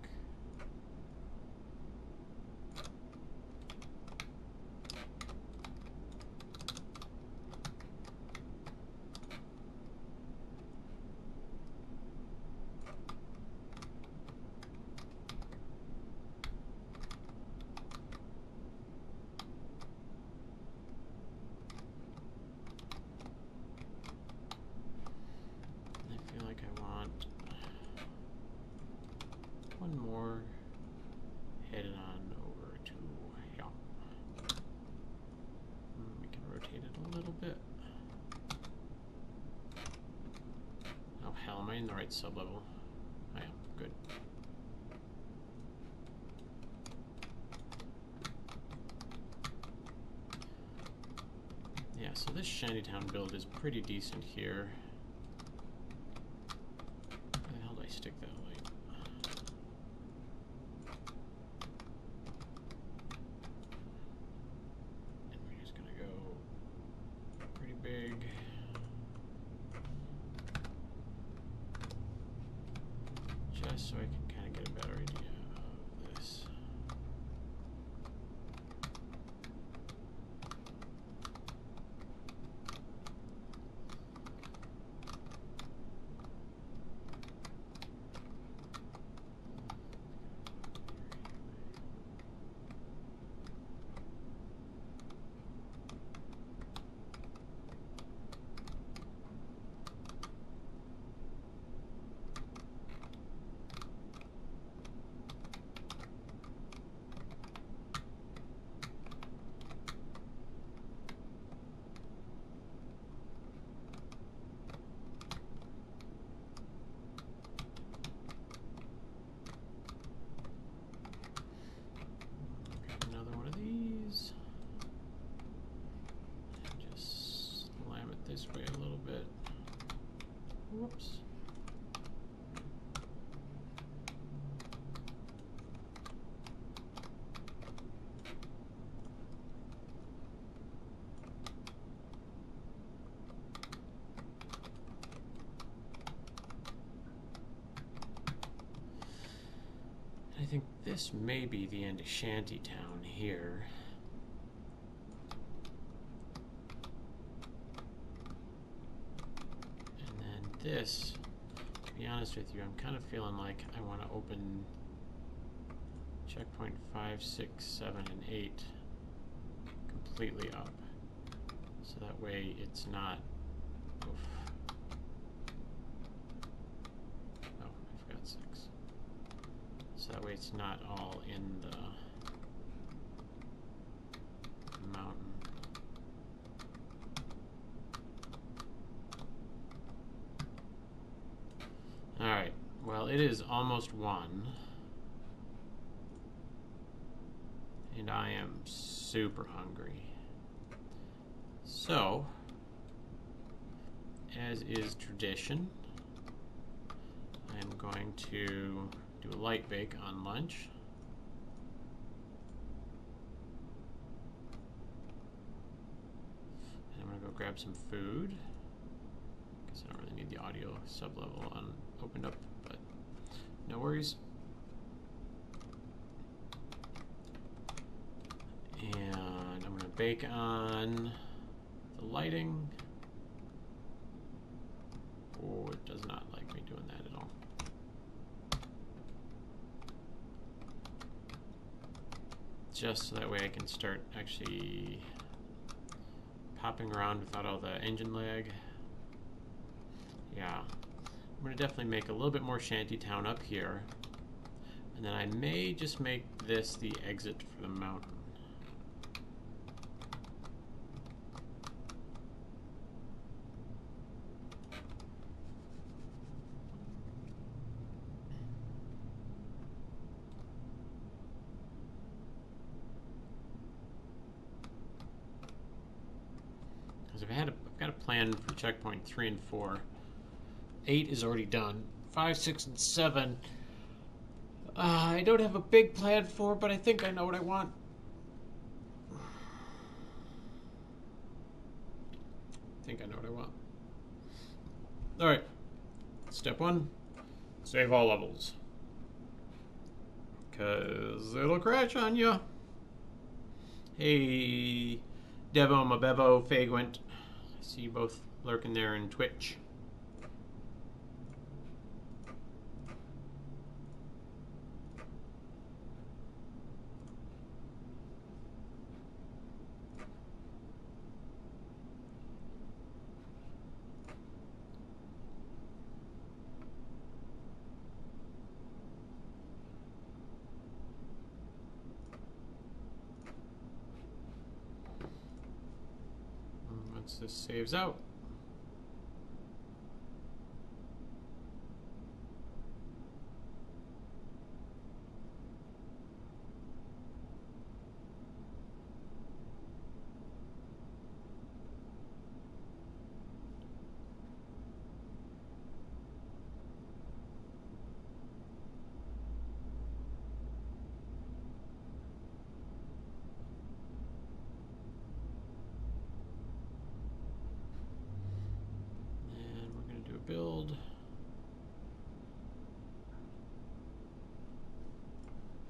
One more, headed on over to here. We can rotate it a little bit. Oh hell, am I in the right sublevel? I am, good. Yeah, so this shantytown build is pretty decent here. Where the hell did I stick that light? So I can kind of get a better idea of this. This way a little bit. Whoops. I think this may be the end of Shantytown here. This, to be honest with you, I'm kind of feeling like I want to open checkpoint 5, 6, 7, and 8 completely up. So that way it's not... Oof. Oh, I forgot 6. So that way it's not all in the mountain. Alright, well it is almost 1. And I am super hungry. So, as is tradition, I'm going to do a light bake on lunch. And I'm going to go grab some food. Guess I don't really need the audio sub-level opened up, but no worries. And I'm going to bake on the lighting. Oh, it does not like me doing that at all. Just so that way I can start actually popping around without all the engine lag. Yeah, I'm going to definitely make a little bit more shantytown up here. And then I may just make this the exit for the mountain. Because I've got a plan for checkpoint 3 and 4. 8 is already done. 5, 6, and 7. I don't have a big plan for it, but I think I know what I want. Alright. Step 1. Save all levels. Because it'll crash on you. Hey, Devo, Mabevo, Fagwent. I see you both lurking there in Twitch. Once this saves out. Build.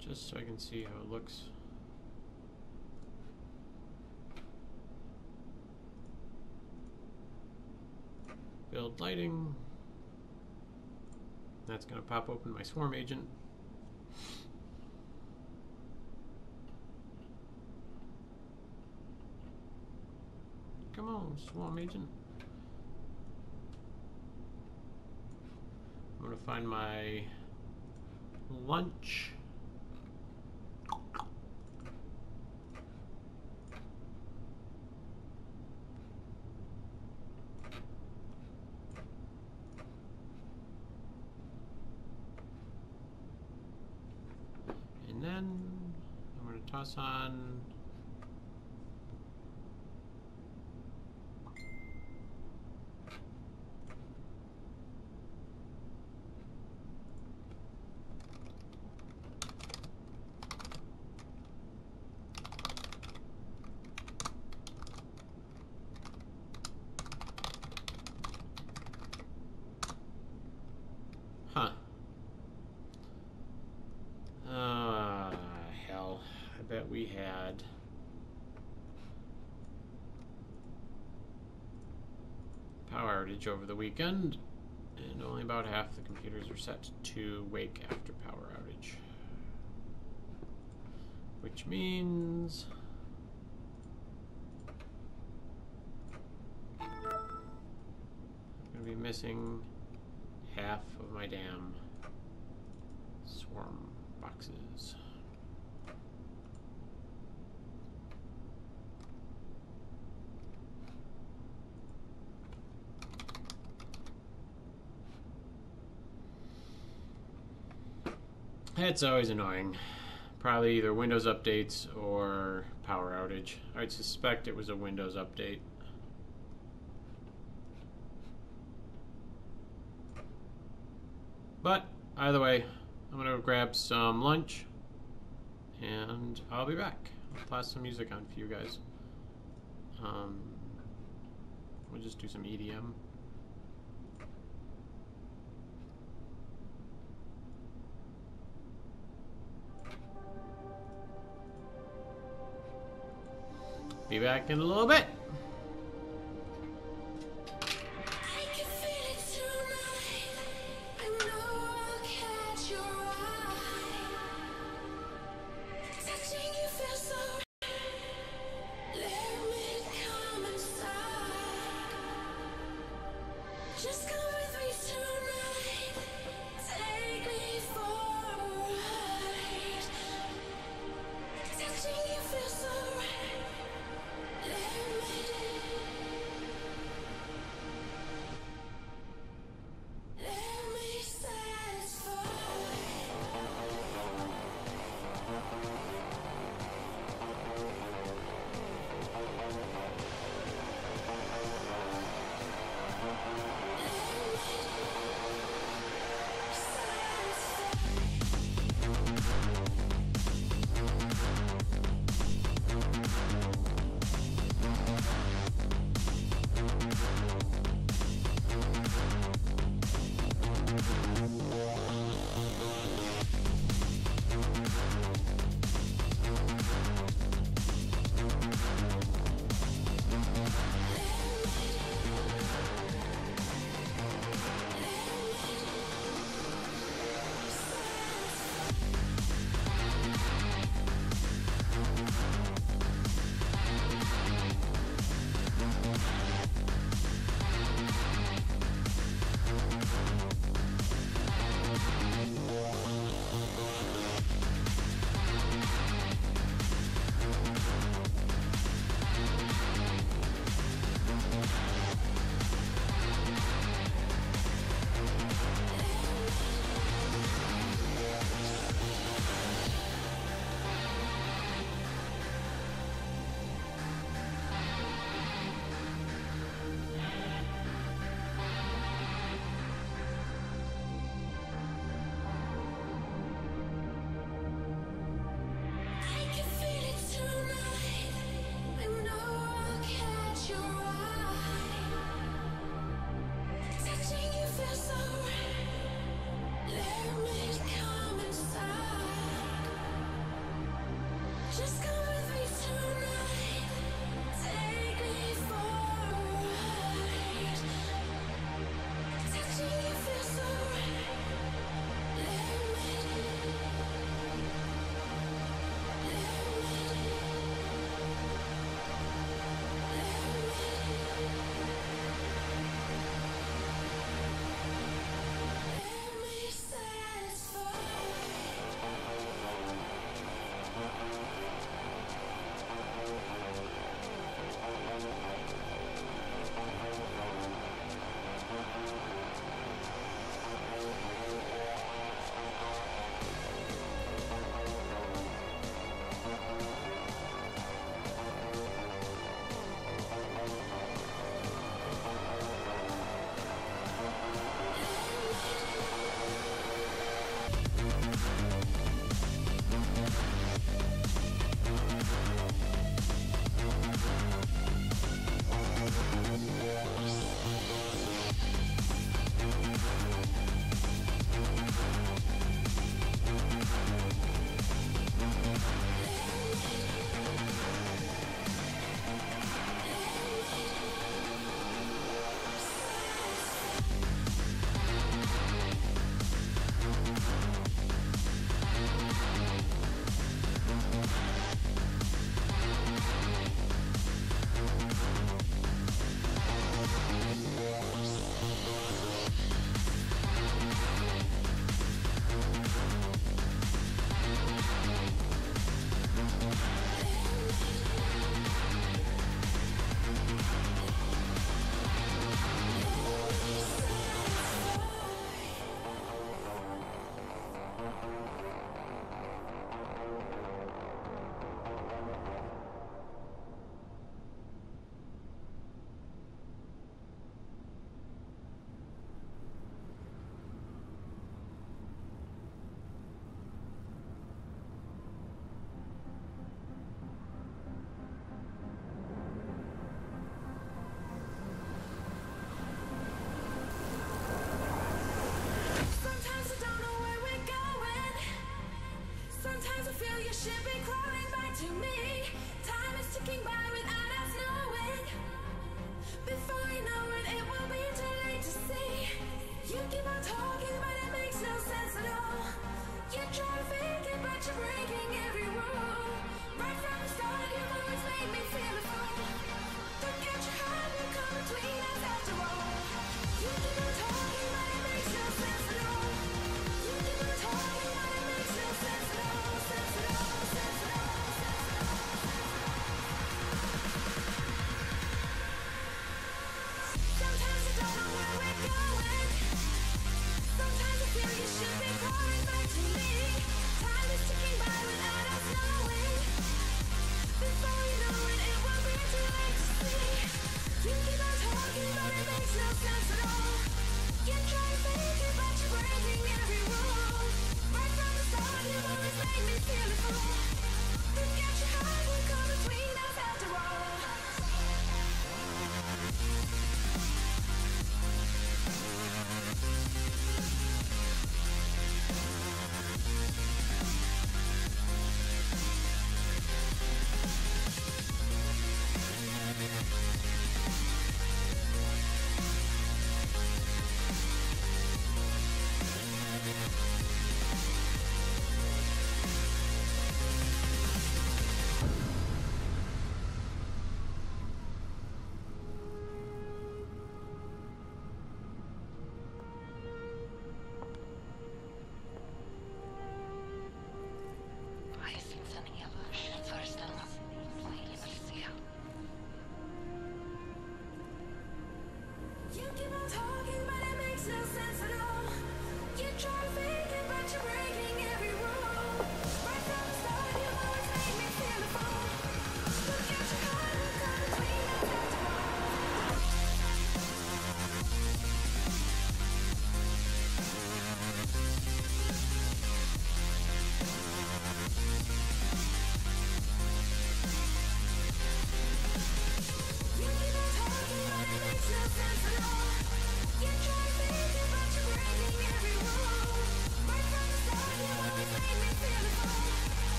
Just so I can see how it looks. Build lighting. That's going to pop open my swarm agent. Come on, swarm agent. I'm going to find my lunch. And then I'm going to toss on hell, I bet we had power outage over the weekend, and only about half the computers are set to wake after power outage. Which means I'm going to be missing half of my damn swarm boxes. It's always annoying. Probably either Windows updates or power outage. I'd suspect it was a Windows update. But either way, I'm gonna go grab some lunch and I'll be back. I'll toss some music on for you guys. We'll just do some EDM. Be back in a little bit. Touching you feels so right. Let me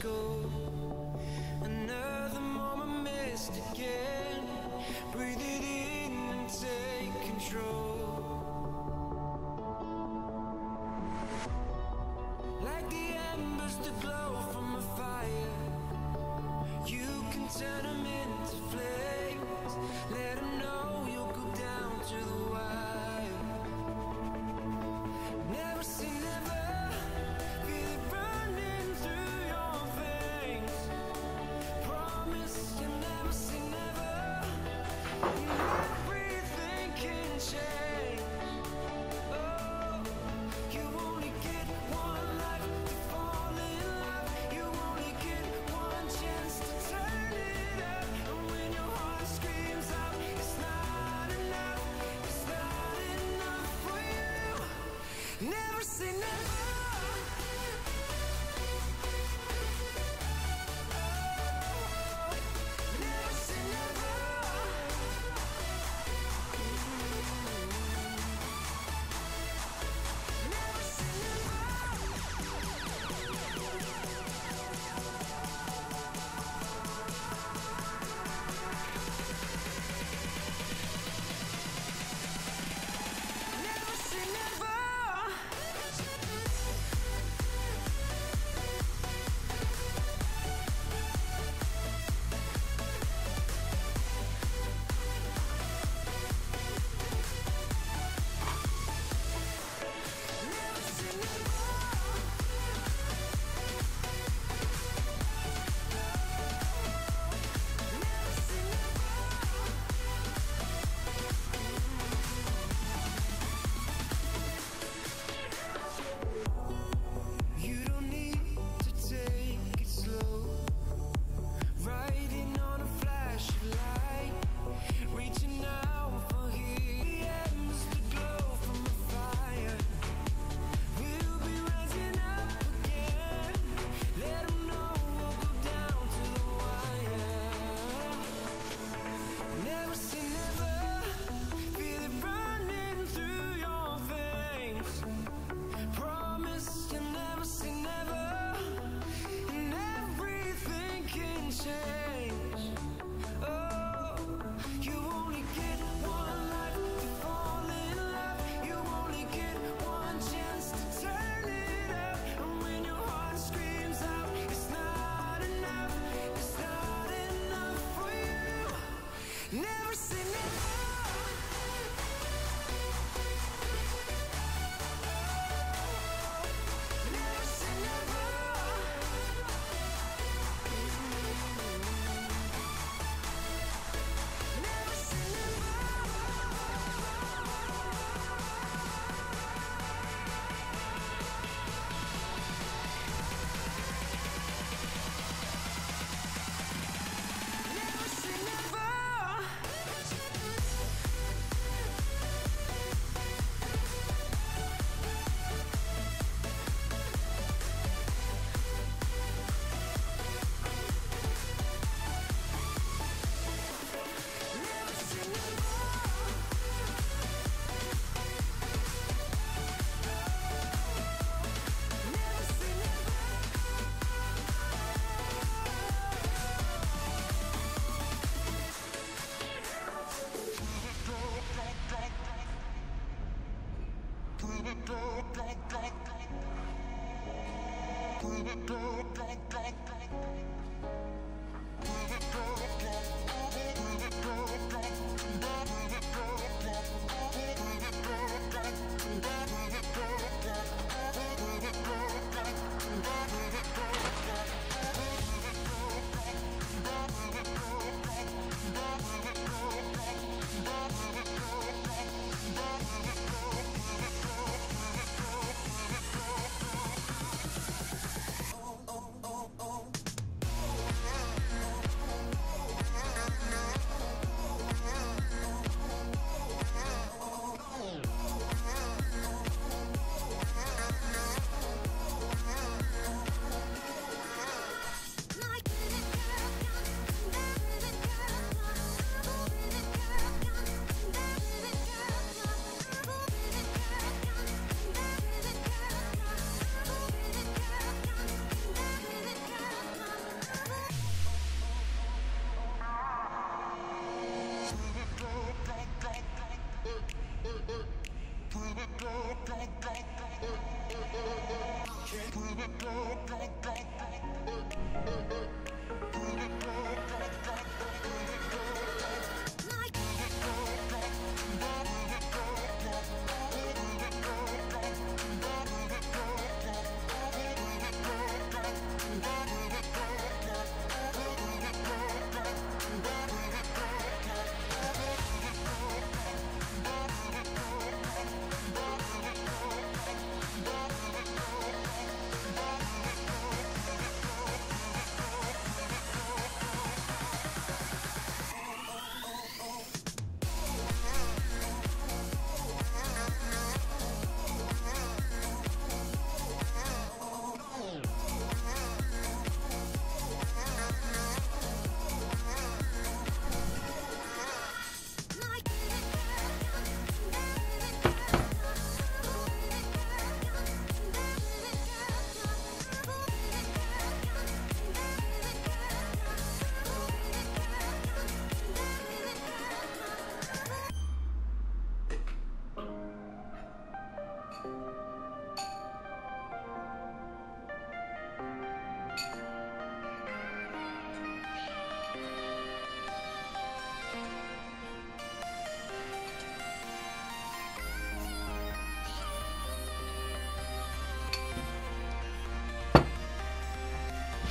go. Another moment missed again. Breathe it in and take control. Like the embers that glow from a fire, you can turn them into flames. Let them know you'll go down to the wire. Never say never, feel it running through your veins. Promise you'll never say never, and everything can change. Oh, you only get one life to fall in love. You only get one chance to turn it up. And when your heart screams out, it's not enough. It's not enough for you. Never say never. Never say never. Never say never. Never say never. Never say you don't need to take it slow. Riding on a flash of light, reaching out for the ends to glow from a fire. We'll be rising up again. Let 'em know we'll go down to the wire. Never say never, feel it running through your veins. Promise you'll never say never, and everything can change. Oh, you only get one life to fall in love. You only get one chance to turn it up. And when your heart screams out, it's not enough. It's not enough for you. Never say never. Never say never. Never say never. Never say never. Never say never. Never say oh, oh, oh.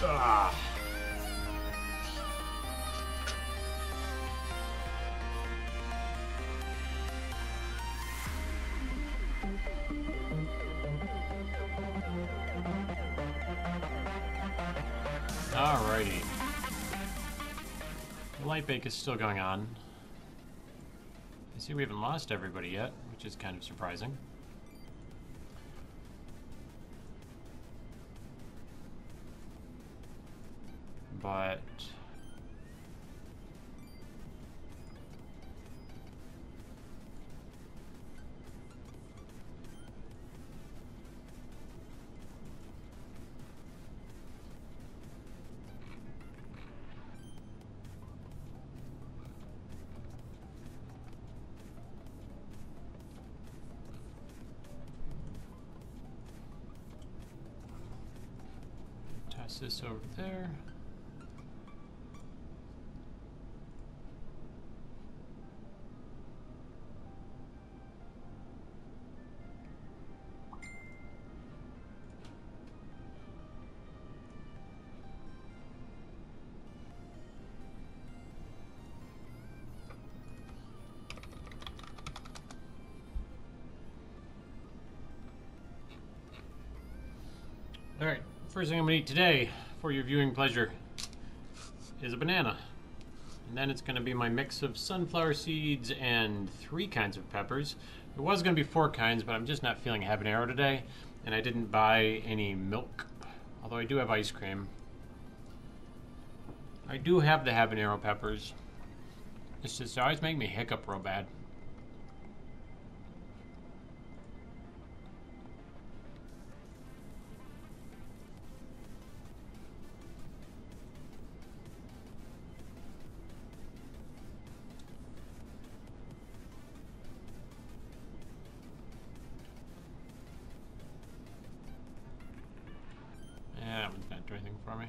Ah. Alrighty. The light bake is still going on. I see we haven't lost everybody yet, which is kind of surprising. But toss this over there. Alright, first thing I'm going to eat today for your viewing pleasure is a banana. And then it's going to be my mix of sunflower seeds and 3 kinds of peppers. It was going to be 4 kinds, but I'm just not feeling habanero today. And I didn't buy any milk, although I do have ice cream. I do have the habanero peppers. It's just, they always make me hiccup real bad. Yeah, that one's not doing anything for me.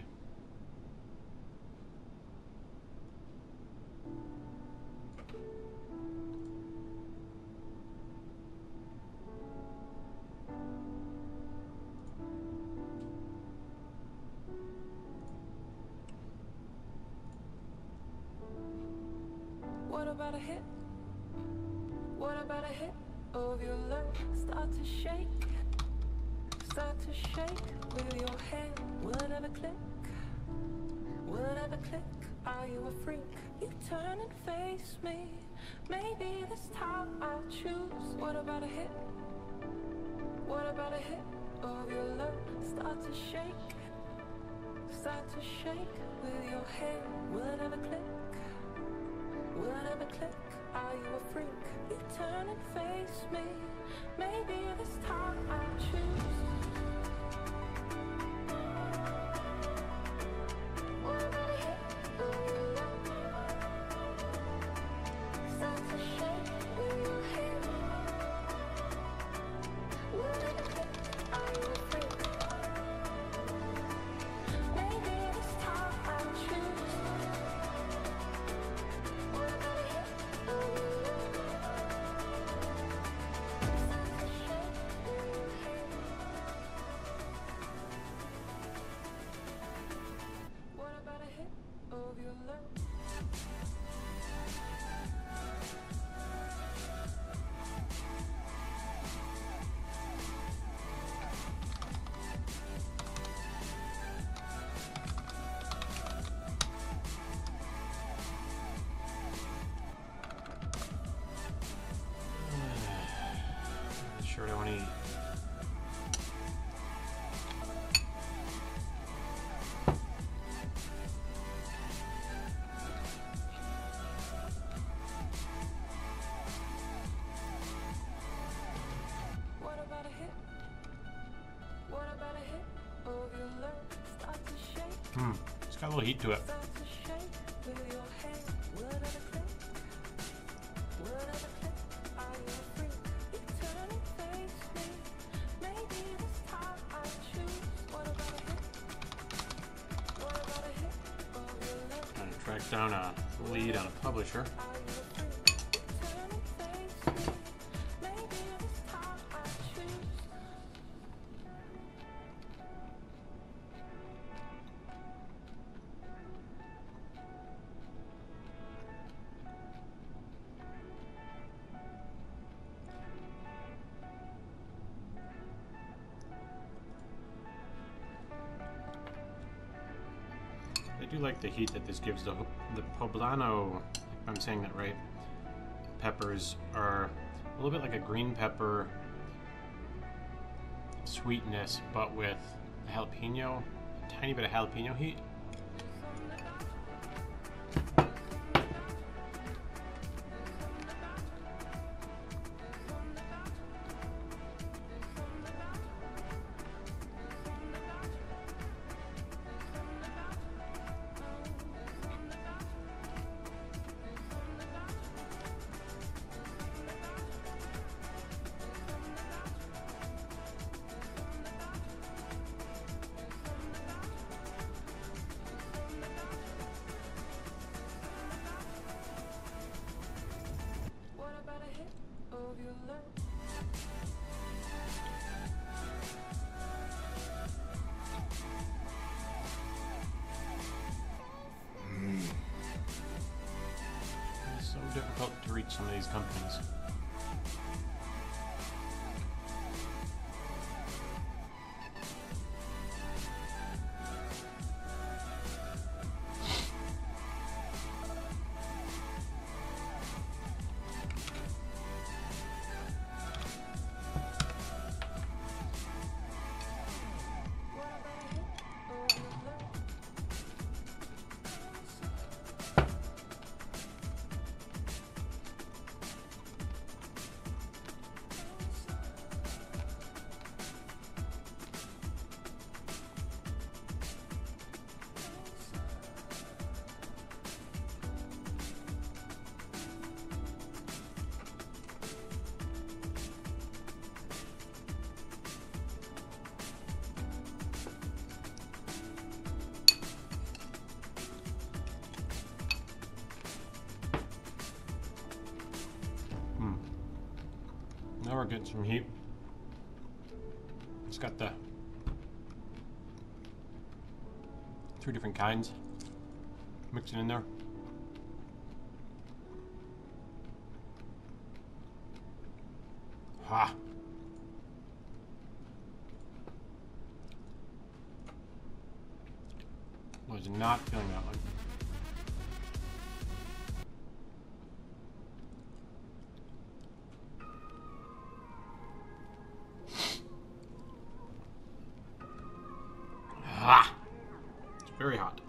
What about a hit? What about a hit of your love? Start to shake with your hand. Will it ever click? Will it ever click? Are you a freak? You turn and face me. Maybe this time I'll choose. What about a hit? What about a hit of your love? Start to shake with your hand. Will it ever click? Will it ever click? Are you a freak? You turn and face me. Maybe this time I'll choose. What about a hit of your love? Start to shake with your hand. Will it ever click? Are you a freak? Maybe this time I'll choose. What about a hit of your love? Start to shake with your hand. What about a hit of your love? Not sure what I want to eat. What about a hit? What about a hit of your love? Start to shake, It's got a little heat to it. start to shake with your hand. Will it ever click? Will it ever click? Are you a freak? You turn and face me. Maybe this time I'll choose. What about a hit? What about a hit of your love? Trying to track down a lead on a publisher. Are you a freak? You turn and face me. Maybe this time I'll choose. do like the heat that this gives. The poblano, if I'm saying that right, peppers are a little bit like a green pepper sweetness, but with a jalapeno, a tiny bit of jalapeno heat. What about a hit of your love? It's so difficult to reach some of these companies. What about a hit of your love? Now we're getting some heat. It's got the 2 different kinds mixing in there. Ha! Was not feeling that one. Ah! It's very hot.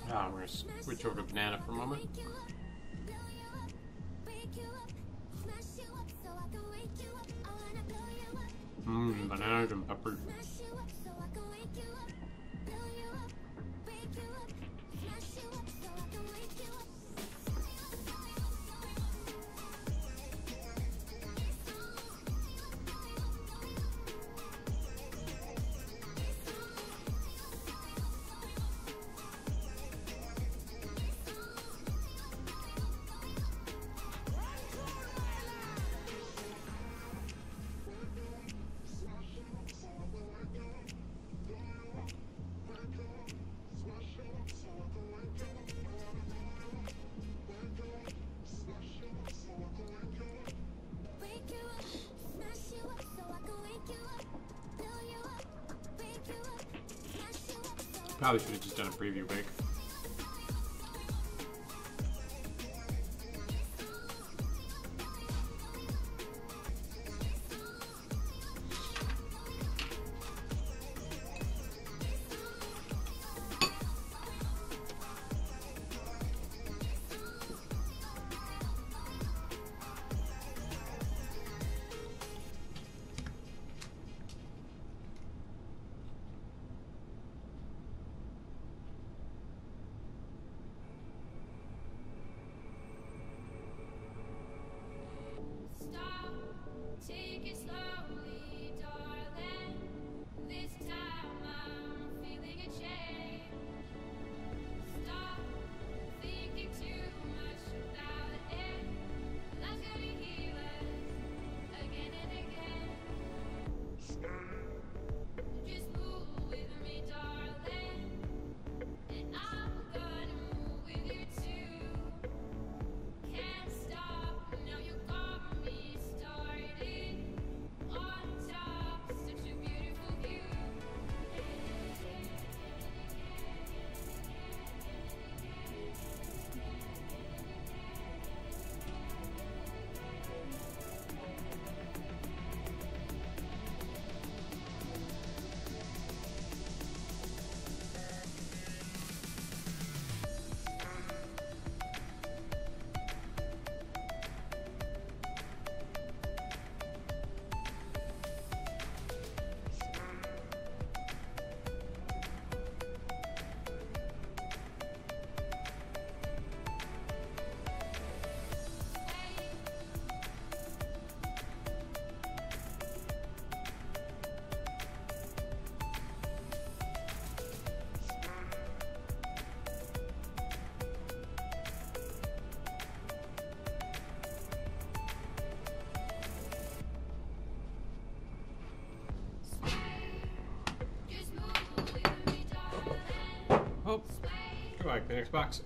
We're going to switch over to banana for a moment. Bananas and peppers. Probably should have just done a preview bake. Like the next box.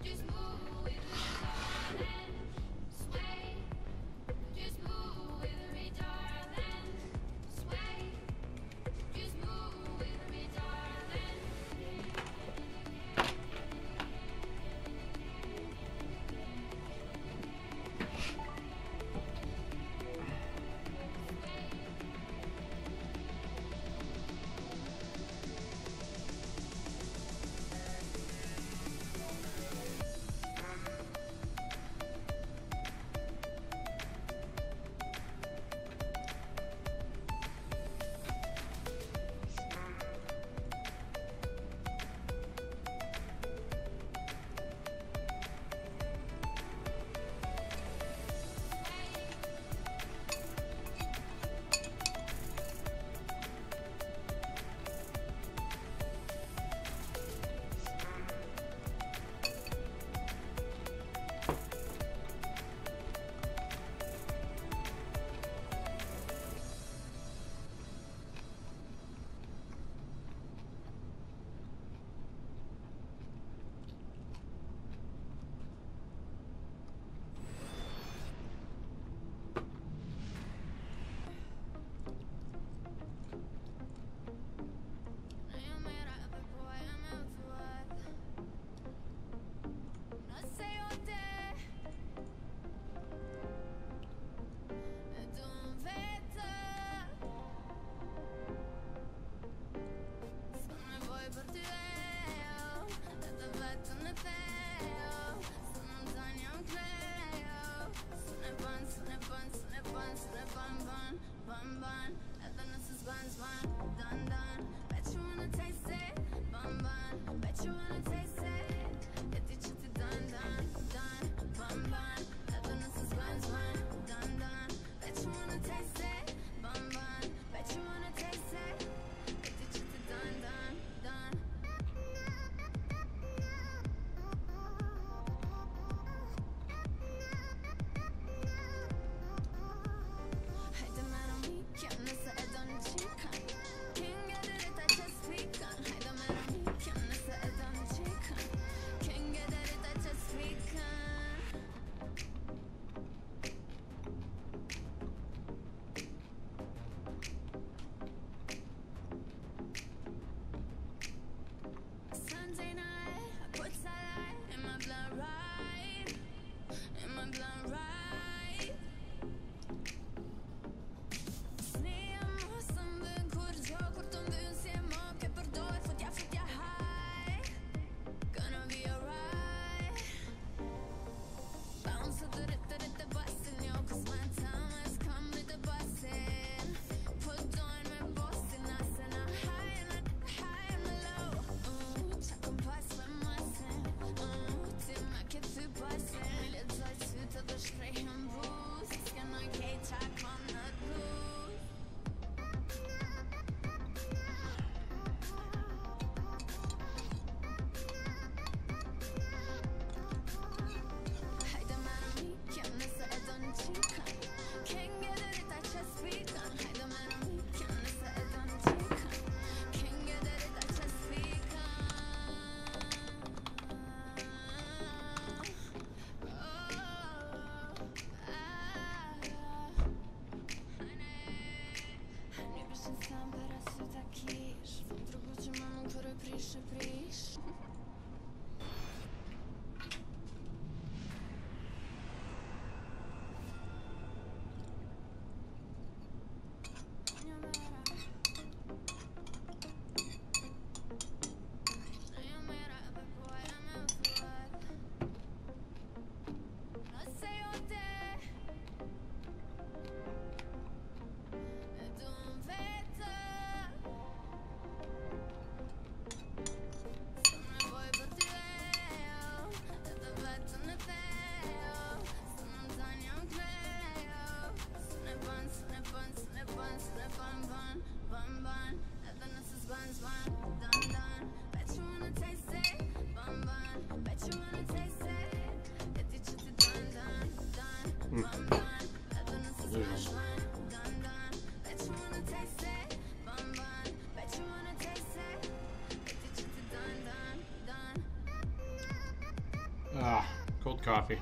cold coffee.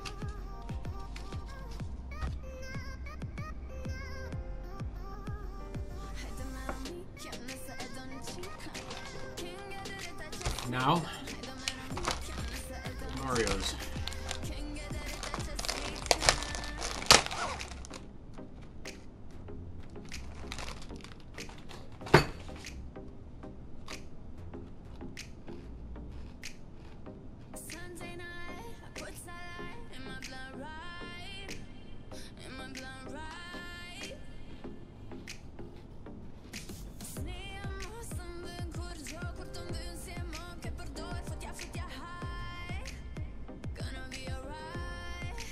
Now, Mario's. Sunday night, I put sunlight in my blood right, in my blood right. Snämma som den kurs, jag kort om du ser mörker på dörr, fått jag high. Gonna be alright.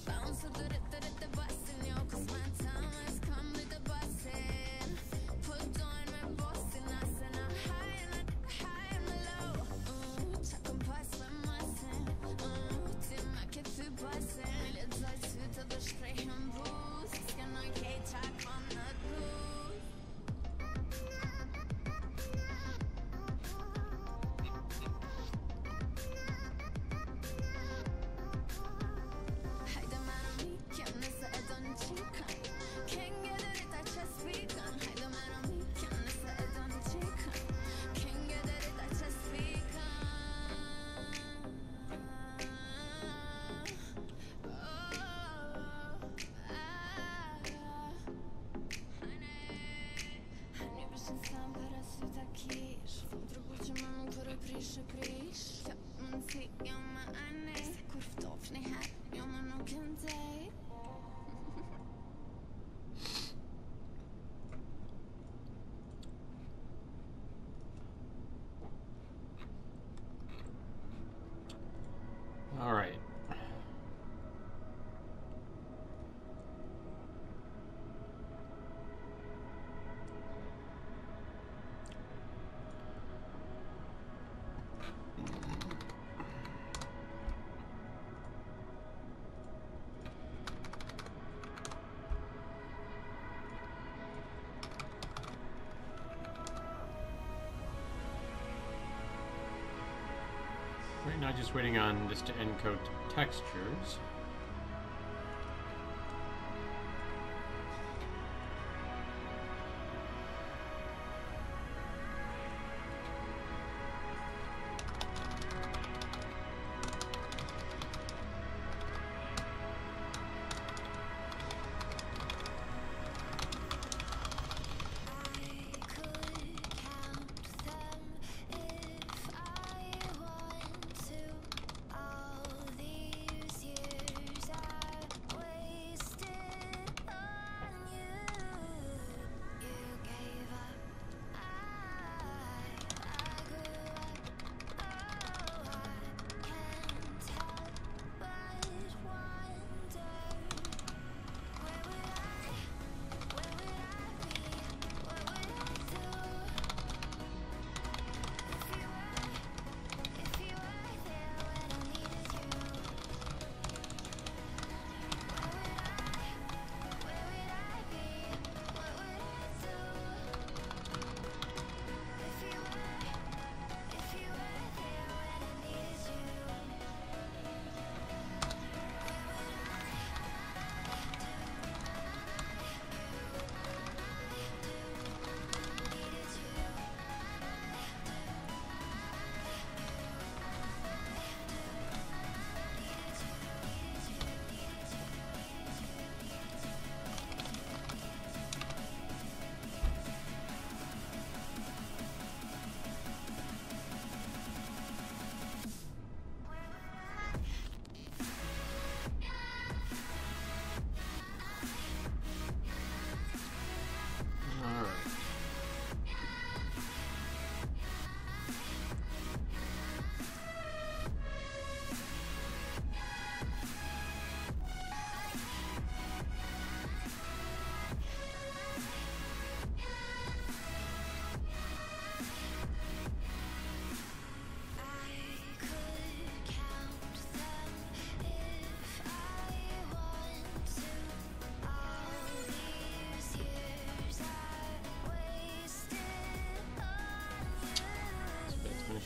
Bounce to the bustin', yo, 'cause my time has come with the bustin'. Put on my boss and I'm high and low. Check on pass med massen. Till market för bassen. Vill jag dra ut och då spray en boost. Ska någon K-track on the boost. Haydi med micken, nästa är den chicken. Can't get it, I just speakin'. Haydi med micken, nästa är den chicken. Can't get it, I just speakin'. Honey, bisschen sam para sluta kish. Fotro bucie mamą, które prish. Köpman till jag med Annie. Kurv dofni här, jag med nog en dig. All right. Right now, just waiting on this to encode textures.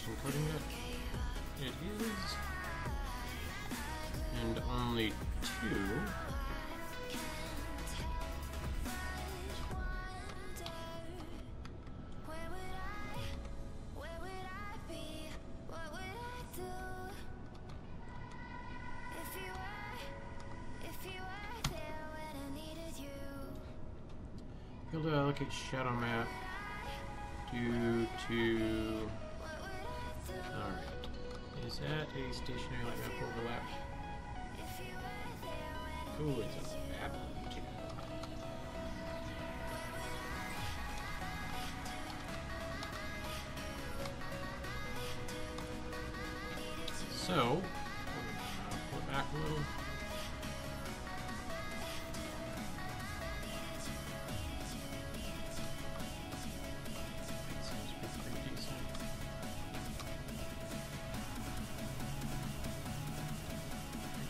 Encoding that. It is. and only 2. Failed to allocate shadow map due to... Alright. Is that a stationary light map overlap? Ooh, it's a bad one too. So, pull it back a little.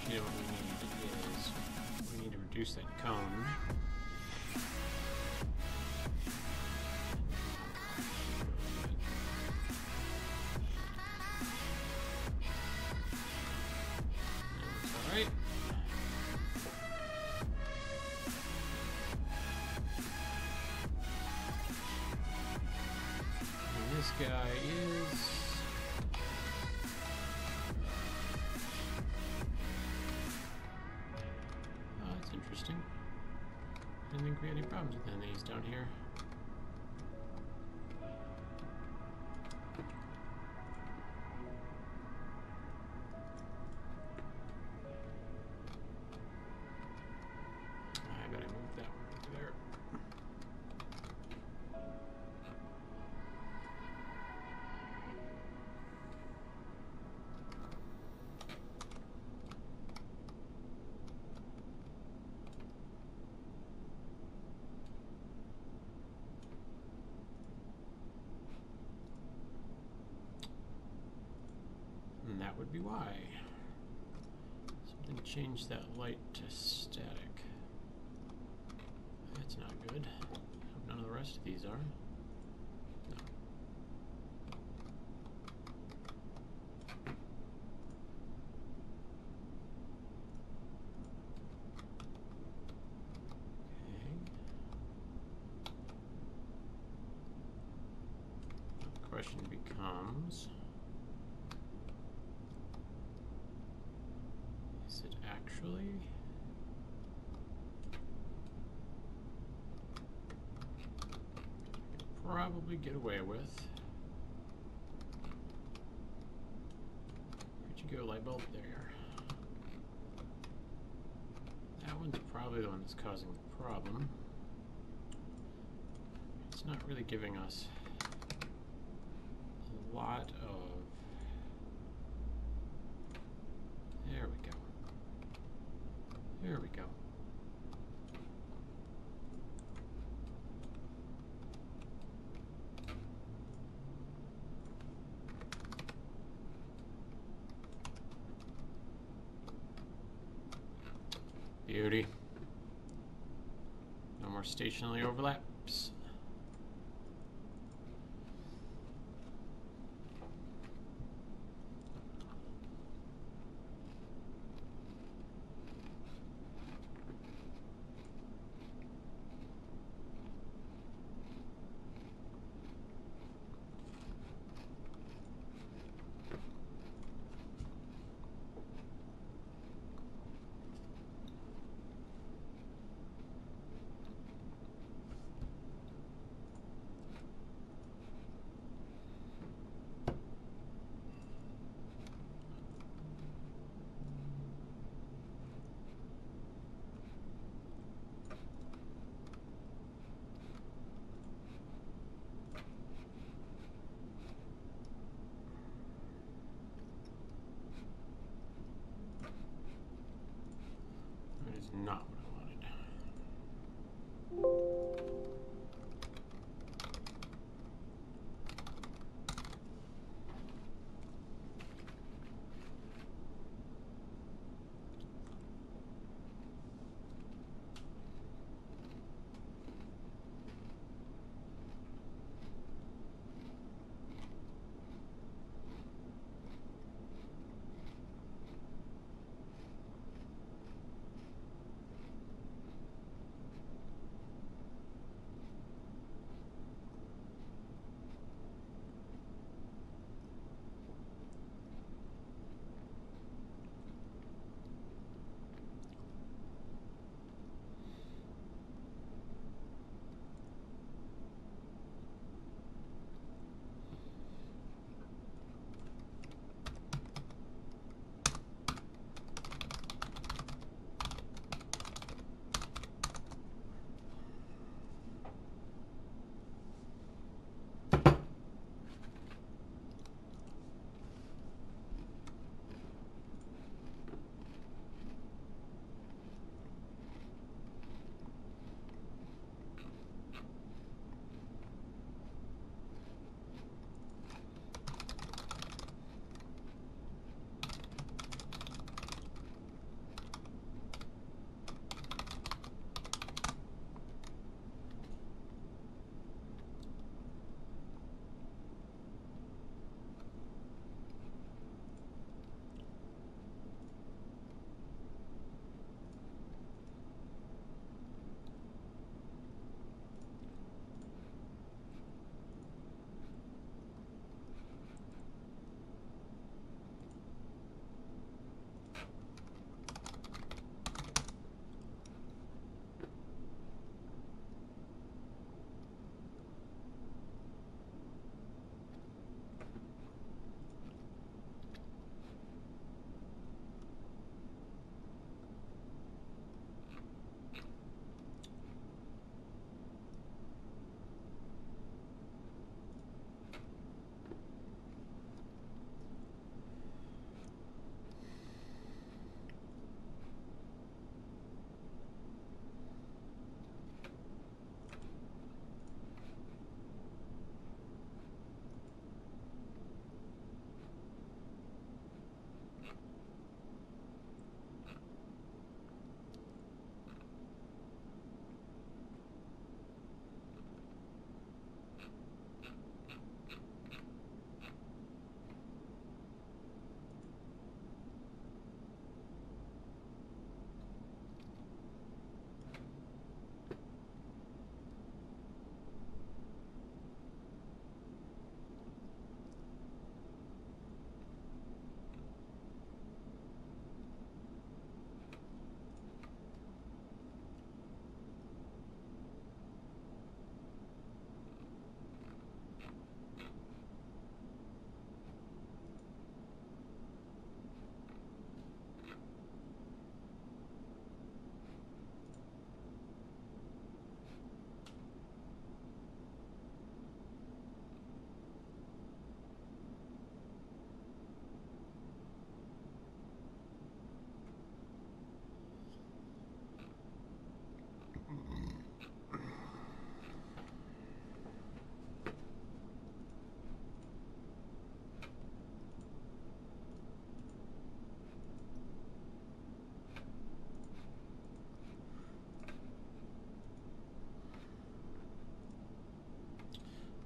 Actually, what we need is we need to reduce that cone. Alright. And this guy is... Oh, that's interesting. Didn't think we had any problems with any of these down here. I gotta move that one over there. And that would be why. Something changed that light to static. That's not good. Hope none of the rest of these are. No. Okay. The question becomes... Is it actually? Probably get away with. Where'd you go, light bulb? There. That one's probably the one that's causing the problem. It's not really giving us a lot of... There we go. There we go. Beauty. No more stationary overlaps.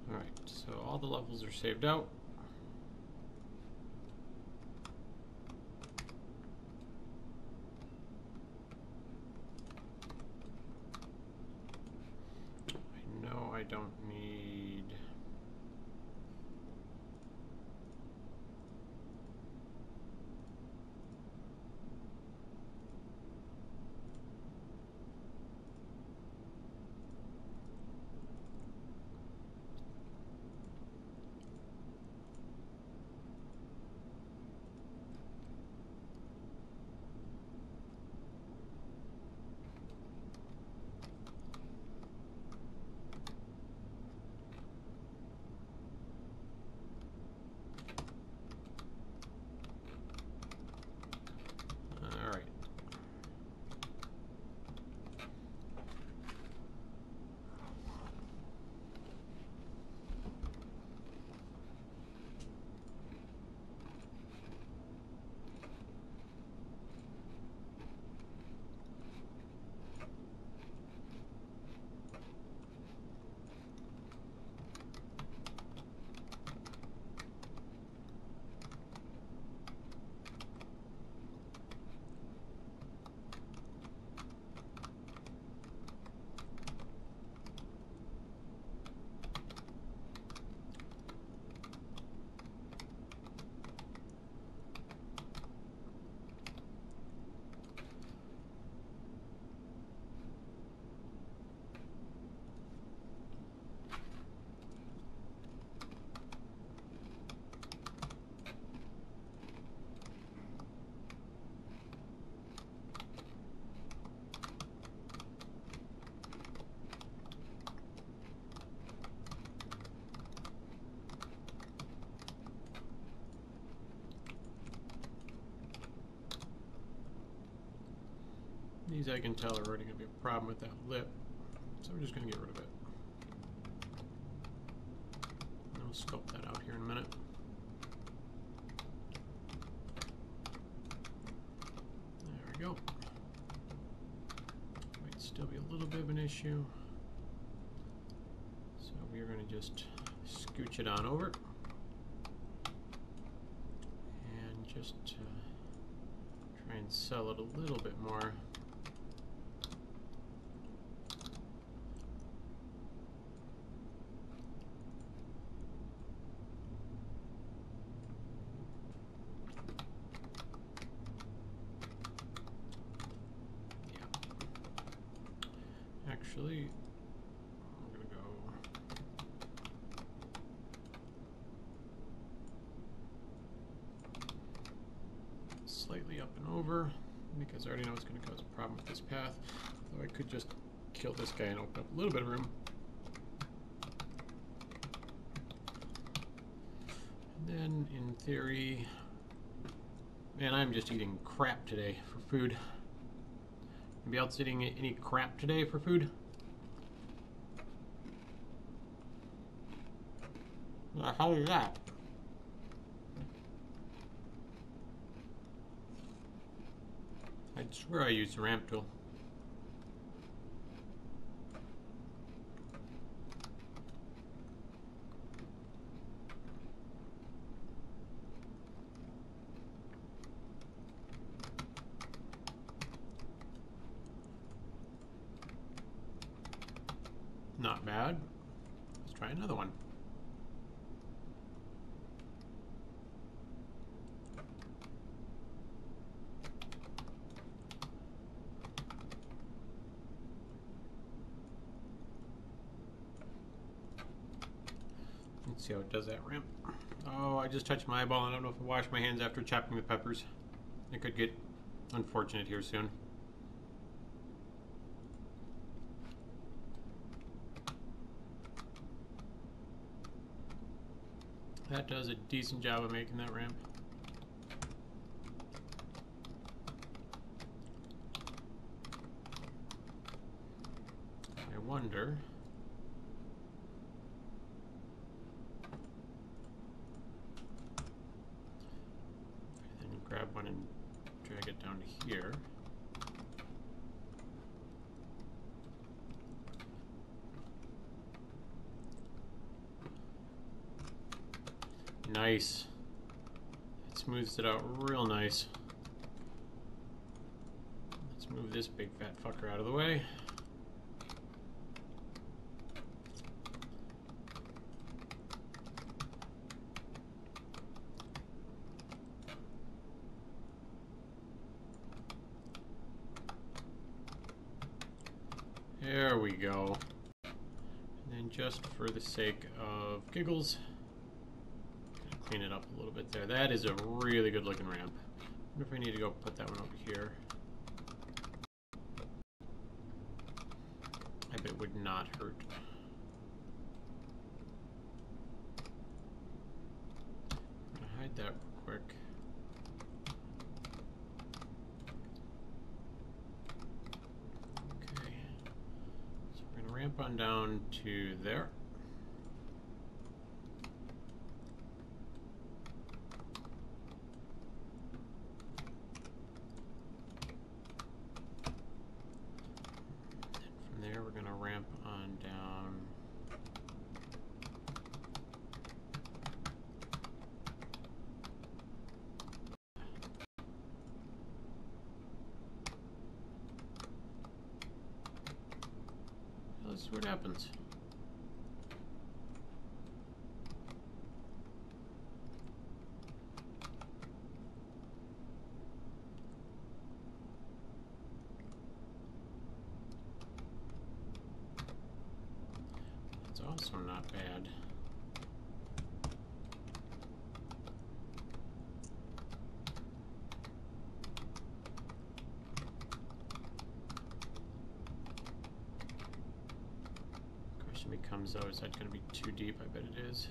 Alright, so all the levels are saved out. I know I don't need... Alright. These I can tell are already going to be a problem with that lip, so we're just going to get rid of it. And we'll sculpt that out here in a minute. There we go. Might still be a little bit of an issue, so we're going to just scooch it on over and just try and sell it a little bit more. Actually, I'm going to go slightly up and over because I already know it's going to cause a problem with this path. Though I could just kill this guy and open up a little bit of room. And then, in theory, man, I'm just eating crap today for food. Anybody else eating any crap today for food? How is that? I swear I used the ramp tool. Not bad. Let's try another one. Let's see how it does that ramp. Oh, I just touched my eyeball and I don't know if I washed my hands after chopping the peppers. It could get unfortunate here soon. That does a decent job of making that ramp. I wonder... then grab one and drag it down to here. Nice. It smooths it out real nice. Let's move this big fat fucker out of the way. There we go. And then just for the sake of giggles, clean it up a little bit there. That is a really good looking ramp. I wonder if I need to go put that one over here. I bet it would not hurt. I'm gonna hide that real quick. Okay. So we're gonna ramp on down to there. We're going to ramp on down. Let's see what happens. Also not bad. Question becomes though, is that going to be too deep? I bet it is.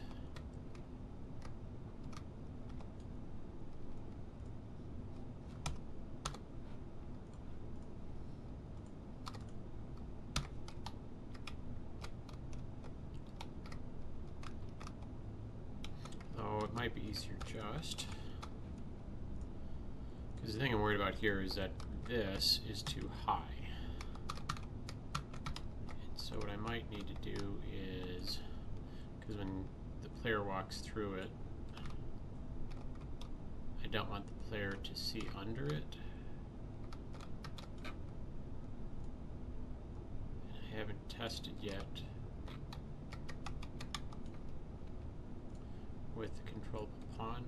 Might be easier just because the thing I'm worried about here is that this is too high, and so what I might need to do is, because when the player walks through it, I don't want the player to see under it, and I haven't tested yet with the controllable pawn.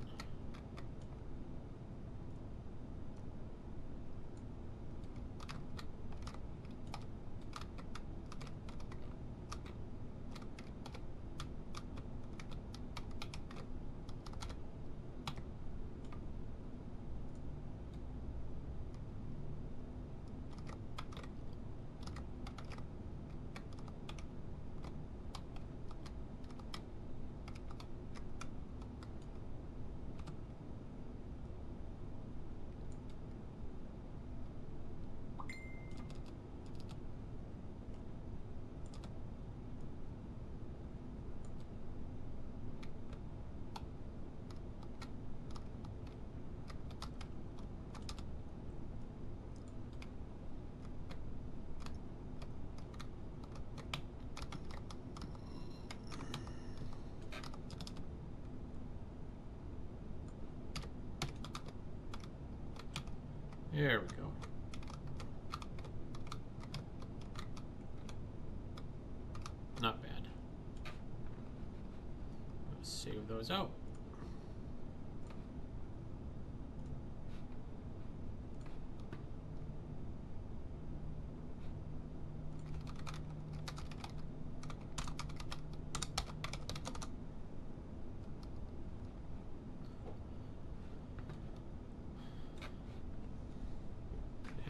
There we go. Not bad. Let's save those out.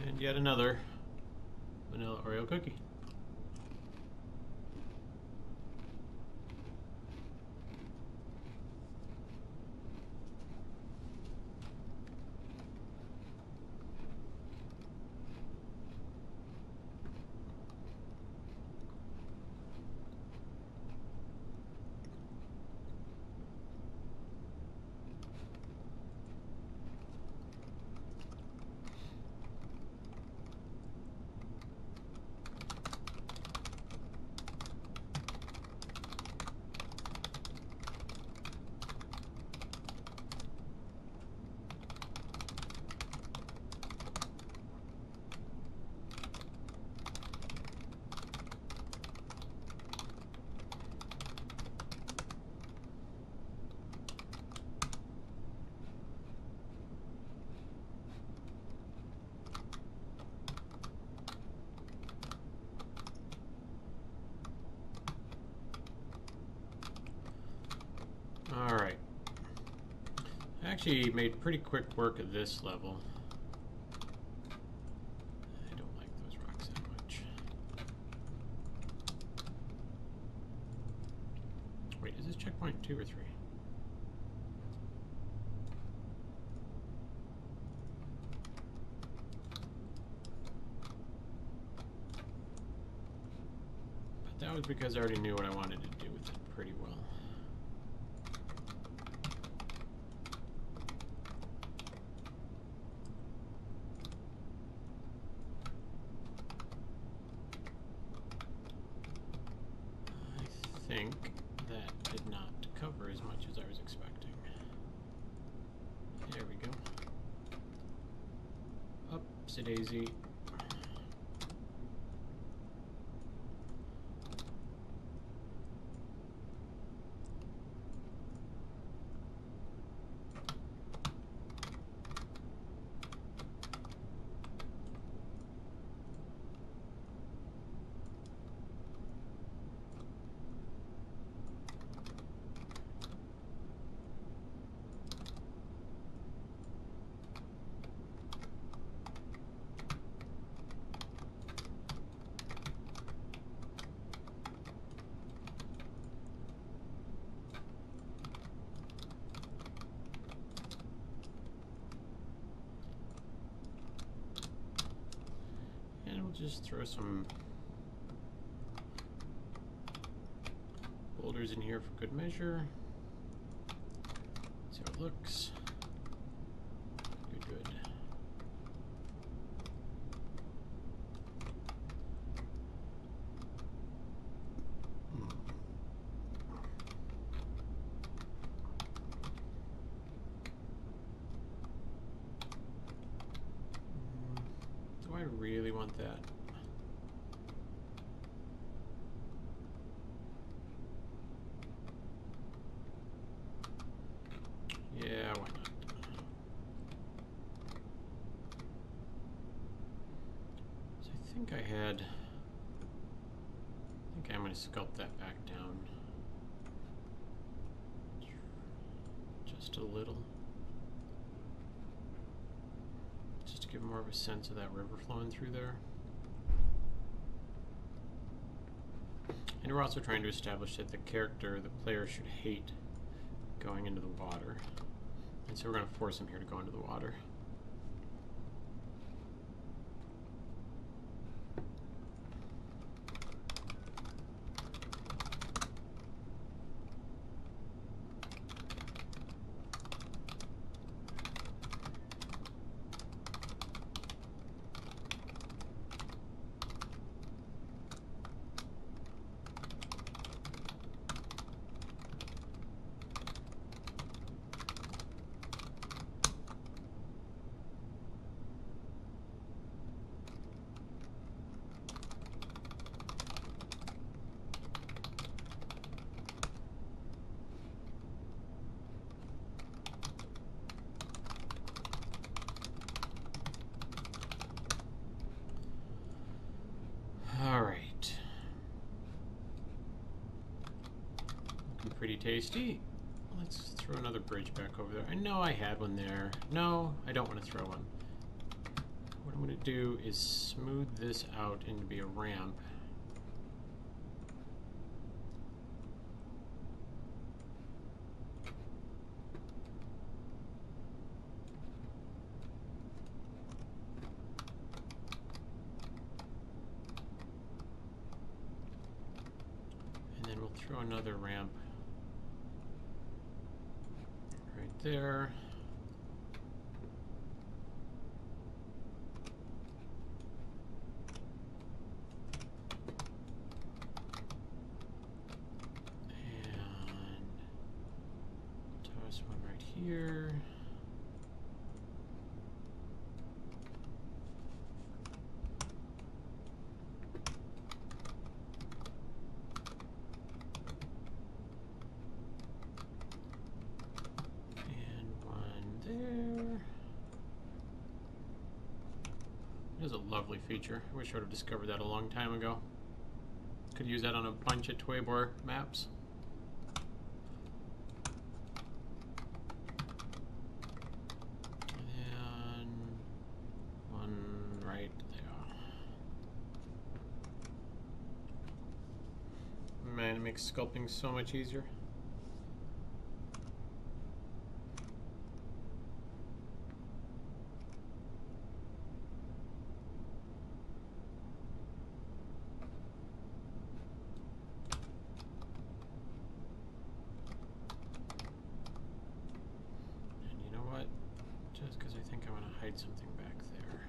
And yet another vanilla Oreo cookie. Alright. I actually made pretty quick work of this level. I don't like those rocks that much. Wait, is this checkpoint 2 or 3? But that was because I already knew what I wanted to do with it pretty well. I think that did not cover as much as I was expecting. There we go. Upsy daisy. Just throw some boulders in here for good measure. See how it looks. Good, good. Do I really want that? Yeah, why not? So I think I'm going to sculpt that back down just a little. Just to give more of a sense of that river flowing through there. And we're also trying to establish that the player should hate going into the water. And so we're going to force him here to go into the water. Alright. Looking pretty tasty. Let's throw another bridge back over there. I know I had one there. No, I don't want to throw one. What I'm going to do is smooth this out and be a ramp. Throw another ramp right there. And toss one right here. It is a lovely feature. I wish I would have discovered that a long time ago. Could use that on a bunch of Twabor maps. man, it makes sculpting so much easier. And you know what? Just because I think I want to hide something back there.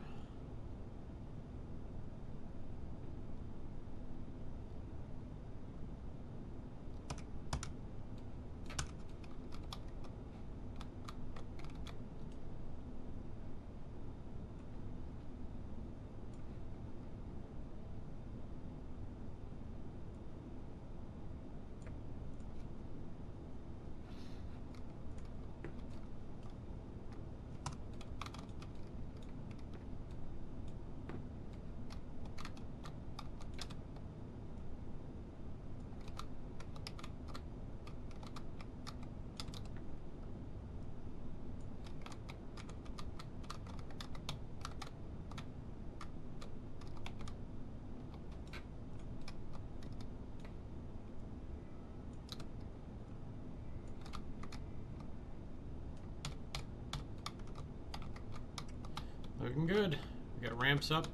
Looking good. We got ramps up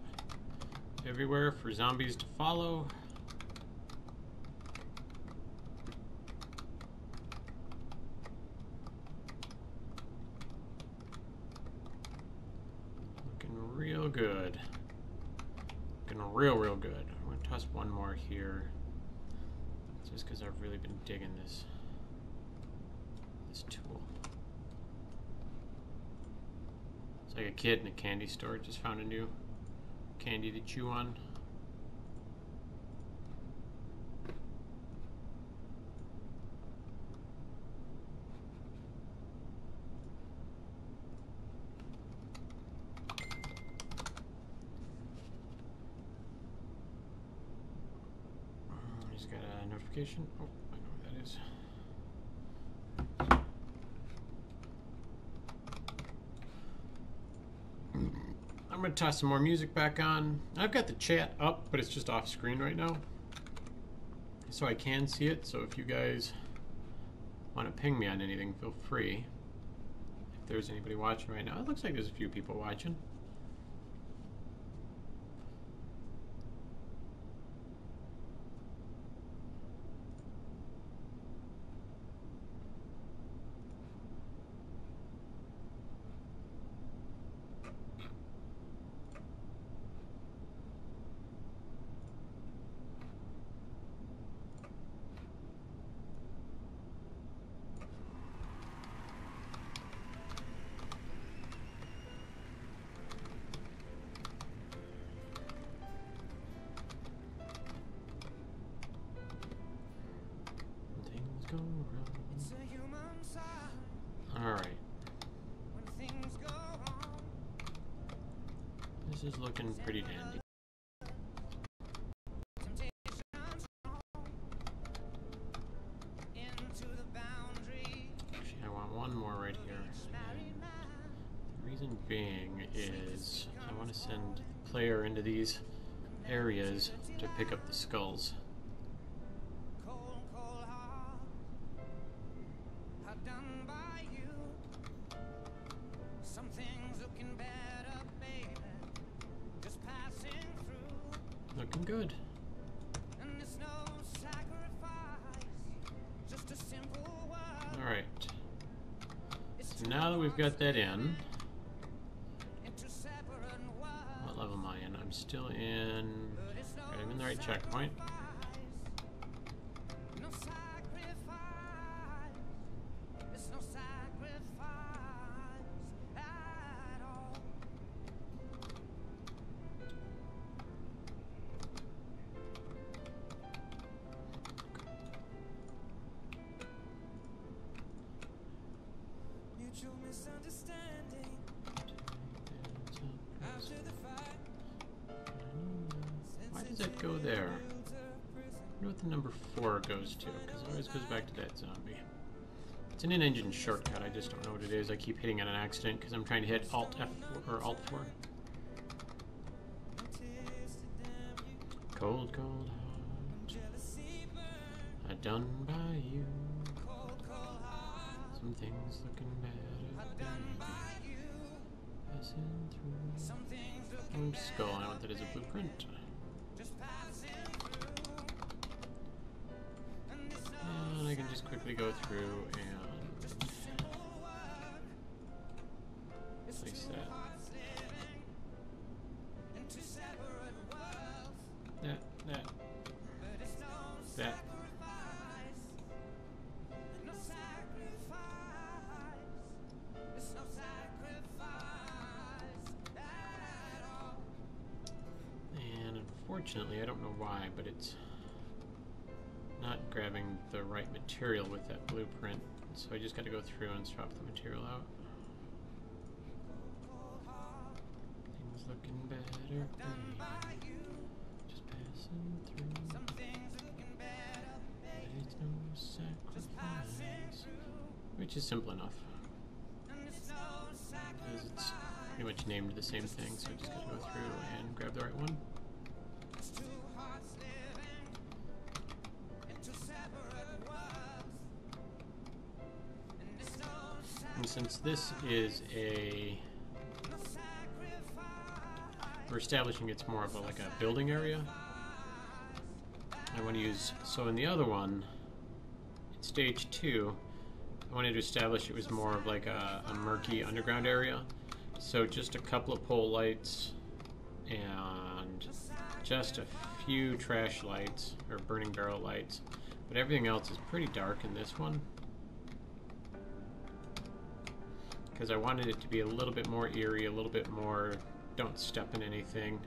everywhere for zombies to follow. Looking real good. Looking real good. I'm going to toss one more here. Just because I've really been digging this tool. Like a kid in a candy store, just found a new candy to chew on. He's got a notification. Oh, I know what that is. I'm going to toss some more music back on. I've got the chat up, but it's just off screen right now. So I can see it, so if you guys want to ping me on anything, feel free. If there's anybody watching right now. It looks like there's a few people watching. Alright. This is looking pretty dandy. Actually, I want one more right here. The reason being is I want to send the player into these areas to pick up the skulls. Looking good. Alright. So now that we've got that in, what level am I in? I'm still in... Right, I'm in the right checkpoint. Why does that go there? I wonder what the number 4 goes to, because it always goes back to that zombie. It's an in-engine shortcut, I just don't know what it is. I keep hitting it on accident because I'm trying to hit Alt F4 or Alt 4. Cold, cold, hot. Not done by you. Some things looking better. Passing through. I'm just going. I want that as a blueprint. And I can just quickly go through and place that. That. And unfortunately, I don't know why, but it's not grabbing the right material with that blueprint. So I just got to go through and swap the material out. Things looking better, baby. Just passing through. There's no sacrifice. Which is simple enough. Because it's pretty much named the same thing, so I just got to go through and grab the right one. And since this is we're establishing it's more of like a building area, I want to use, so in the other one, in stage 2, I wanted to establish it was more of like a murky underground area. So just a couple of pole lights and just a few trash lights or burning barrel lights, but everything else is pretty dark in this one because I wanted it to be a little bit more eerie, a little bit more don't step in anything.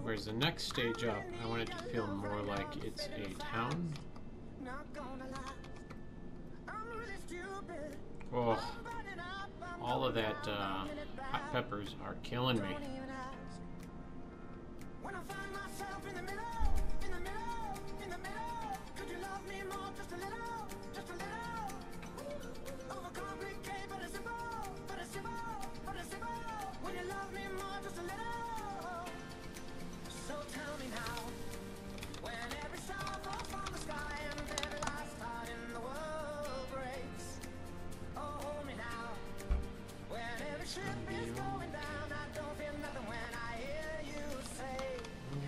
Whereas the next stage up, I want it to feel more like it's a town. Oh, all of that hot peppers are killing me. When I find myself in the middle, could you love me more, just a little, overcomplicate, but it's simple, when you love me more, just a little. So tell me now, when every star falls from the sky and every last heart in the world breaks. Oh, hold me now, when every ship is going down, I don't feel nothing when I hear you say,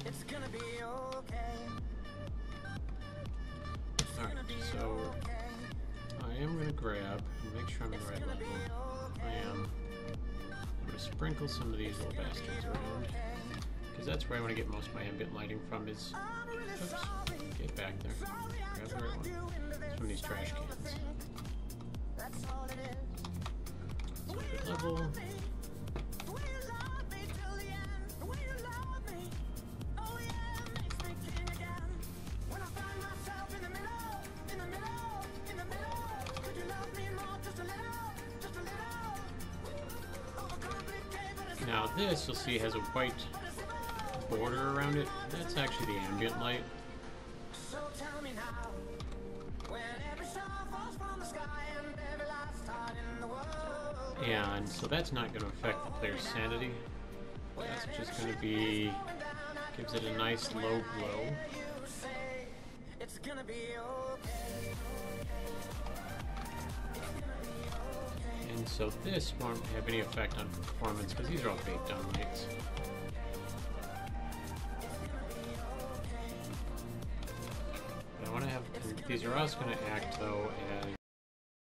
it's gonna be okay. Alright, so I am going to grab and make sure I'm in the right level. I am going to sprinkle some of these little bastards around, because that's where I want to get most of my ambient lighting from is, oops, get back there, grab the right one, it's from these trash cans. So good level. Now this, you'll see, has a white border around it. That's actually the ambient light. And so that's not going to affect the player's sanity. That's just going to be, gives it a nice low glow. And so this won't have any effect on performance because these are all baked down lights. But I want to have, these are also going to act though as